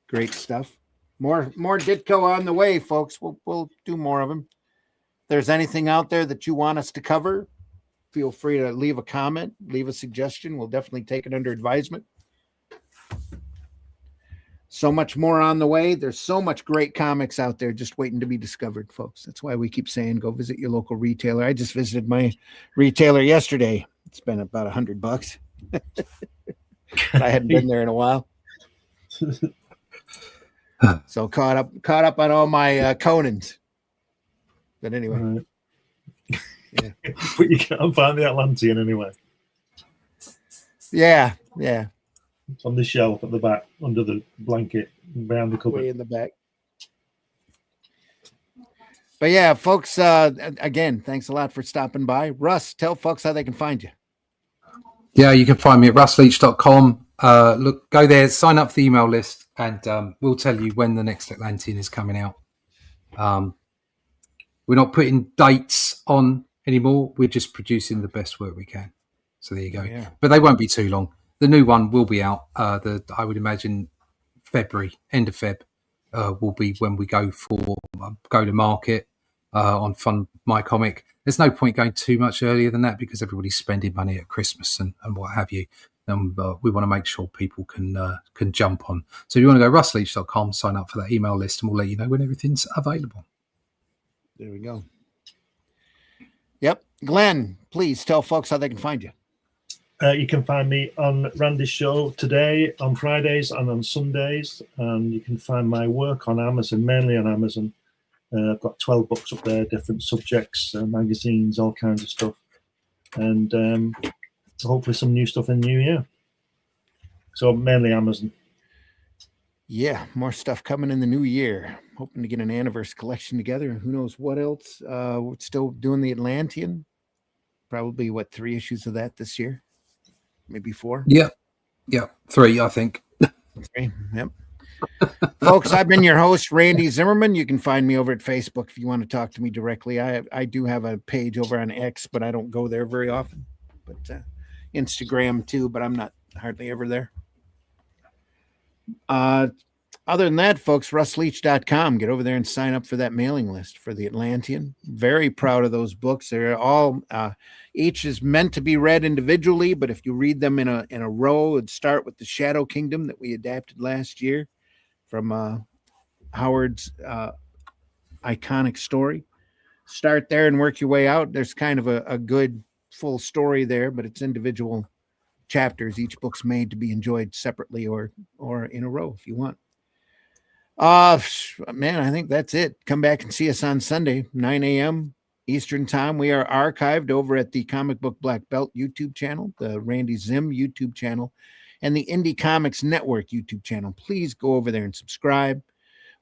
Great stuff. More Ditko on the way, folks. We'll do more of them. If there's anything out there that you want us to cover, feel free to leave a comment, leave a suggestion. We'll definitely take it under advisement. So much more on the way. There's so much great comics out there just waiting to be discovered, folks. That's why we keep saying go visit your local retailer. I just visited my retailer yesterday. It's been about $100. I hadn't been there in a while. So caught up on all my Conans. But anyway. Right. Yeah. But you can't find the Atlantean anyway. Yeah. It's on the shelf at the back, under the blanket, behind the cupboard. Way in the back. But yeah, folks, again, thanks a lot for stopping by. Russ, tell folks how they can find you. Yeah, you can find me at russleach.com. Look, go there, sign up for the email list, and we'll tell you when the next Atlantean is coming out. We're not putting dates on anymore. We're just producing the best work we can. So there you go. Yeah. But they won't be too long. The new one will be out. I would imagine February, end of Feb, will be when we go to market on Fund My Comic. There's no point going too much earlier than that because everybody's spending money at Christmas and what have you. And we want to make sure people can jump on. So if you want to go russleach.com, sign up for that email list, and we'll let you know when everything's available. There we go. Yep. Glenn, please tell folks how they can find you. You can find me on Randy's show today, on Fridays and on Sundays. And you can find my work on Amazon, mainly on Amazon. I've got 12 books up there, different subjects, magazines, all kinds of stuff. And hopefully some new stuff in the new year. So mainly Amazon. Yeah, more stuff coming in the new year. Hoping to get an anniversary collection together. Who knows what else? We're still doing the Atlantean. Probably, 3 issues of that this year? Maybe 4? Yeah, 3, I think. 3, yep. Folks, I've been your host, Randy Zimmerman. You can find me over at Facebook if you want to talk to me directly. I do have a page over on X, but I don't go there very often. But Instagram too, but I'm not hardly ever there. Other than that, folks, russleach.com. Get over there and sign up for that mailing list for the Atlantean. Very proud of those books. They're all each is meant to be read individually, but if you read them in a row, it'd start with the Shadow Kingdom that we adapted last year from Howard's iconic story. Start there and work your way out. There's kind of a good full story there, but it's individual chapters. Each book's made to be enjoyed separately or in a row if you want. Man, I think that's it. Come back and see us on Sunday, 9 a.m. Eastern time. We are archived over at the Comic Book Black Belt YouTube channel, the Randy Zim YouTube channel, and the Indie Comics Network YouTube channel. Please go over there and subscribe.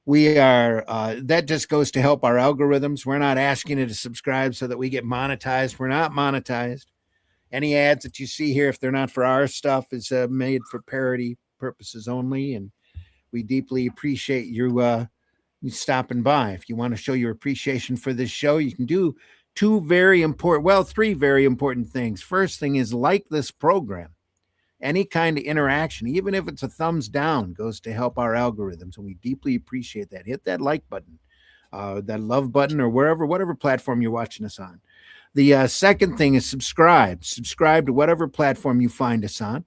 We are, that just goes to help our algorithms. We're not asking you to subscribe so that we get monetized. We're not monetized. Any ads that you see here, if they're not for our stuff, is made for parody purposes only. And we deeply appreciate you stopping by. If you want to show your appreciation for this show, you can do 3 very important things. First thing is like this program. Any kind of interaction, even if it's a thumbs down, goes to help our algorithms, and we deeply appreciate that. Hit that like button, that love button, or whatever platform you're watching us on. The second thing is subscribe. Subscribe to whatever platform you find us on,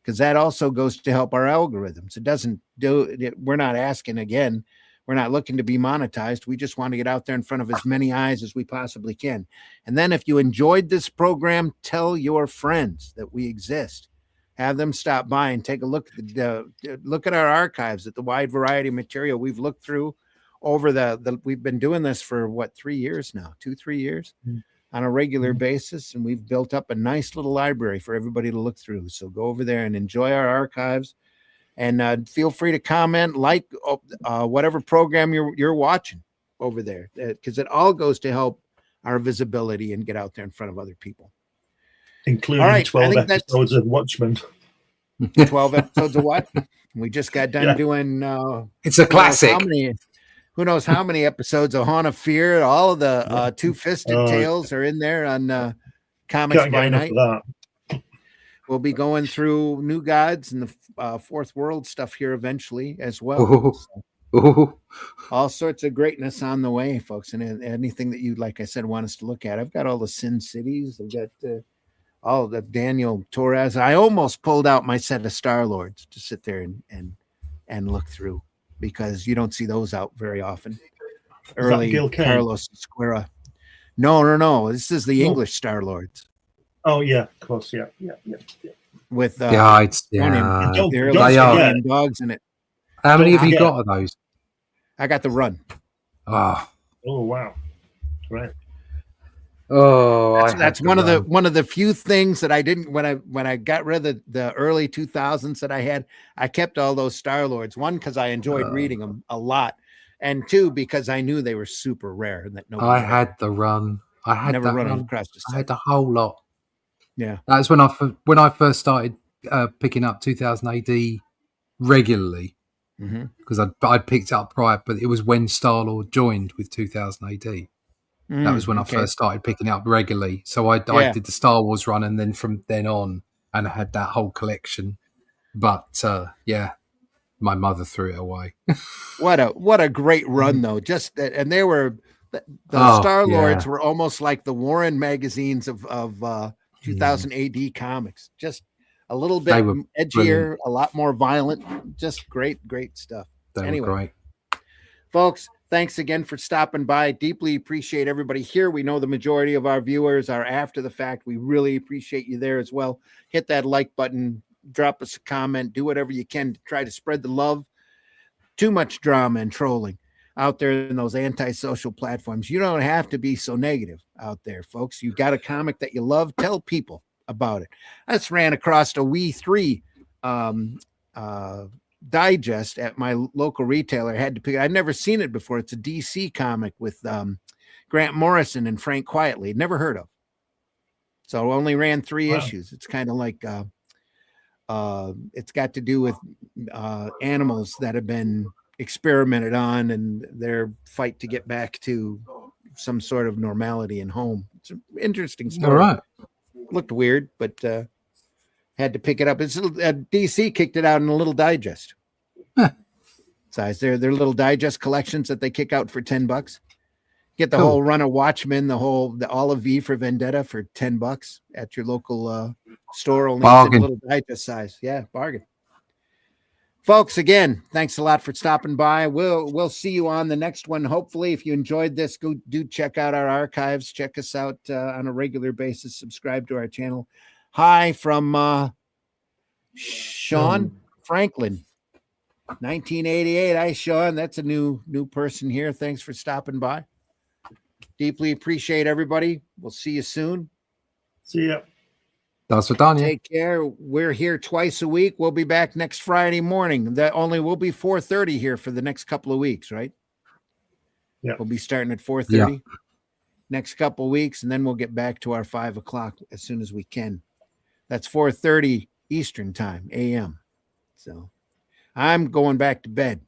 because that also goes to help our algorithms. It doesn't we're not asking again. We're not looking to be monetized. We just want to get out there in front of as many eyes as we possibly can. And then if you enjoyed this program, tell your friends that we exist. Have them stop by and take a look at our archives, at the wide variety of material we've looked through over we've been doing this for what, 3 years now, 2-3 years on a regular basis. And we've built up a nice little library for everybody to look through. So go over there and enjoy our archives, and feel free to comment, like whatever program you're watching over there, because it all goes to help our visibility and get out there in front of other people. Including 12 episodes of Watchmen. 12 episodes of what? We just got done doing. It's a classic. Who knows how many episodes of Haunt of Fear? All of the Two-Fisted Tales are in there on Comics by Night. We'll be going through New Gods and the Fourth World stuff here eventually as well. So, all sorts of greatness on the way, folks. And anything that you, like I said, want us to look at. I've got all the Sin Cities. I've got all the Daniel Torres. I almost pulled out my set of Star-Lords to sit there and look through, because you don't see those out very often. Early Carlos Esquera. No. This is the English Star-Lords. Oh yeah, of course, yeah. With they are dogs in it. How many have you got of those? I got the run. Oh wow, right. Oh, that's one of the few things that I didn't when I got rid of the early 2000s that I had. I kept all those Star-Lords. One, because I enjoyed reading them a lot, and two, because I knew they were super rare and that nobody. I had the run. I had never run across the set. I had the whole lot. Yeah, that's when I first started picking up 2000 AD regularly, because I'd picked it up prior, but it was when Star-Lord joined with 2000 AD. That was when I first started picking it up regularly. So I did the Star Wars run, and then from then on, and I had that whole collection. But my mother threw it away. What a great run though! And they were the Star-Lords were almost like the Warren magazines of 2000 AD comics. Just a little bit edgier, brilliant. A lot more violent. Just great stuff. They were great. Folks, thanks again for stopping by. Deeply appreciate everybody here. We know the majority of our viewers are after the fact. We really appreciate you there as well. Hit that like button, drop us a comment, do whatever you can to try to spread the love. Too much drama and trolling out there in those antisocial platforms. You don't have to be so negative out there, folks. You got a comic that you love, tell people about it. I just ran across a We 3 digest at my local retailer. I had to pick. I'd never seen it before. It's a DC comic with Grant Morrison and Frank Quietly. Never heard of. So only ran 3 issues. It's kind of like it's got to do with animals that have been experimented on and their fight to get back to some sort of normality in home. It's an interesting story. All right. Looked weird, but had to pick it up. It's DC kicked it out in a little digest size. They're little digest collections that they kick out for $10. Get the whole run of Watchmen, the Olive V for Vendetta for $10 at your local store. Only it's in a little digest size. Yeah, bargain. Folks, again, thanks a lot for stopping by. We'll see you on the next one. Hopefully, if you enjoyed this, do check out our archives. Check us out on a regular basis. Subscribe to our channel. Hi from Sean Franklin, 1988. Hi, Sean. That's a new person here. Thanks for stopping by. Deeply appreciate everybody. We'll see you soon. See ya. That's what Danya. Take care. We're here twice a week. We'll be back next Friday morning. That only will be 4:30 here for the next couple of weeks, right? Yeah. We'll be starting at 4:30 next couple of weeks, and then we'll get back to our 5 o'clock as soon as we can. That's 4:30 Eastern time, AM. So I'm going back to bed.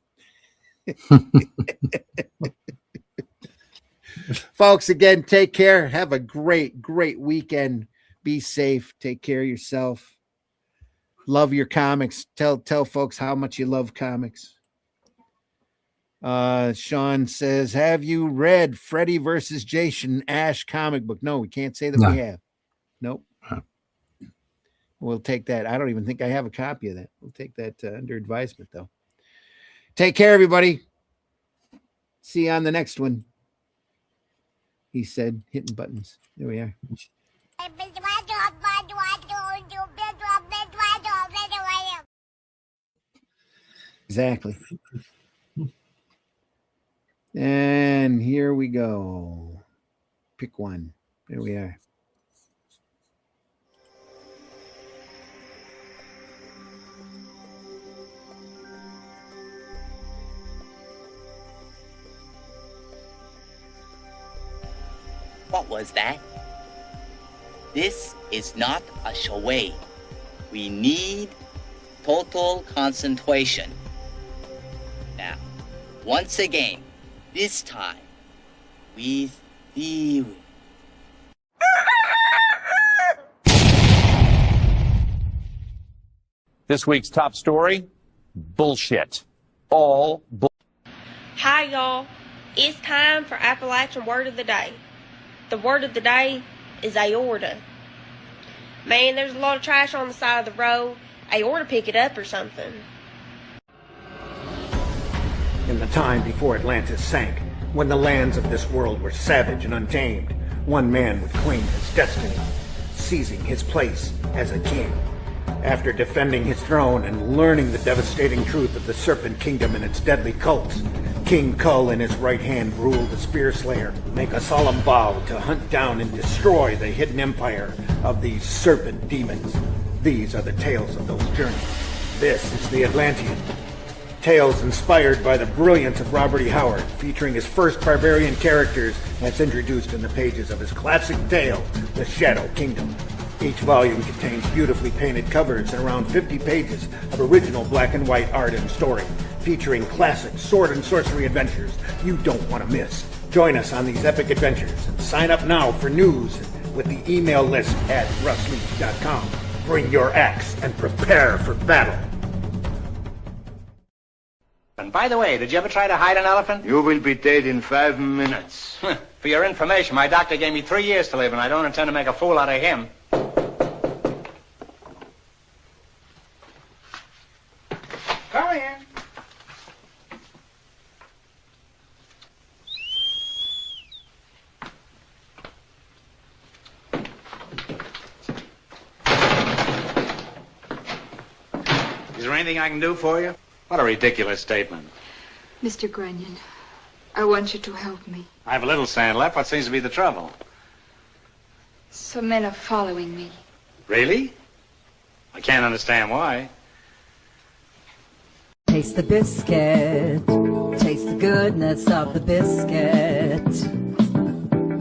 Folks, again, take care. Have a great weekend. Be safe. Take care of yourself. Love your comics. Tell folks how much you love comics. Sean says, have you read Freddy versus Jason Ash comic book? No, we can't say that we have. Nope. We'll take that. I don't even think I have a copy of that. We'll take that under advisement, though. Take care, everybody. See you on the next one. He said, hitting buttons. There we are. Exactly. And here we go. Pick one. There we are. What was that? This is not a charade. We need total concentration. Now, once again, this time, with theory. This week's top story, bullshit. All bull. Hi, y'all. It's time for Appalachian Word of the Day. The word of the day is aorta. Man, there's a lot of trash on the side of the road. Aorta pick it up or something. In the time before Atlantis sank, when the lands of this world were savage and untamed, one man would claim his destiny, seizing his place as a king. After defending his throne and learning the devastating truth of the Serpent Kingdom and its deadly cults, King Kull in his right hand ruled the Spear Slayer, make a solemn vow to hunt down and destroy the hidden empire of these serpent demons. These are the tales of those journeys. This is the Atlantean. Tales inspired by the brilliance of Robert E. Howard, featuring his first barbarian characters as introduced in the pages of his classic tale, The Shadow Kingdom. Each volume contains beautifully painted covers and around 50 pages of original black and white art and story, featuring classic sword and sorcery adventures you don't want to miss. Join us on these epic adventures and sign up now for news with the email list at russleach.com. Bring your axe and prepare for battle. And by the way, did you ever try to hide an elephant? You will be dead in 5 minutes. For your information, my doctor gave me 3 years to live, and I don't intend to make a fool out of him. Come in. Is there anything I can do for you? What a ridiculous statement. Mr. Grunion, I want you to help me. I have a little sand left. What seems to be the trouble? Some men are following me. Really? I can't understand why. Taste the biscuit. Taste the goodness of the biscuit.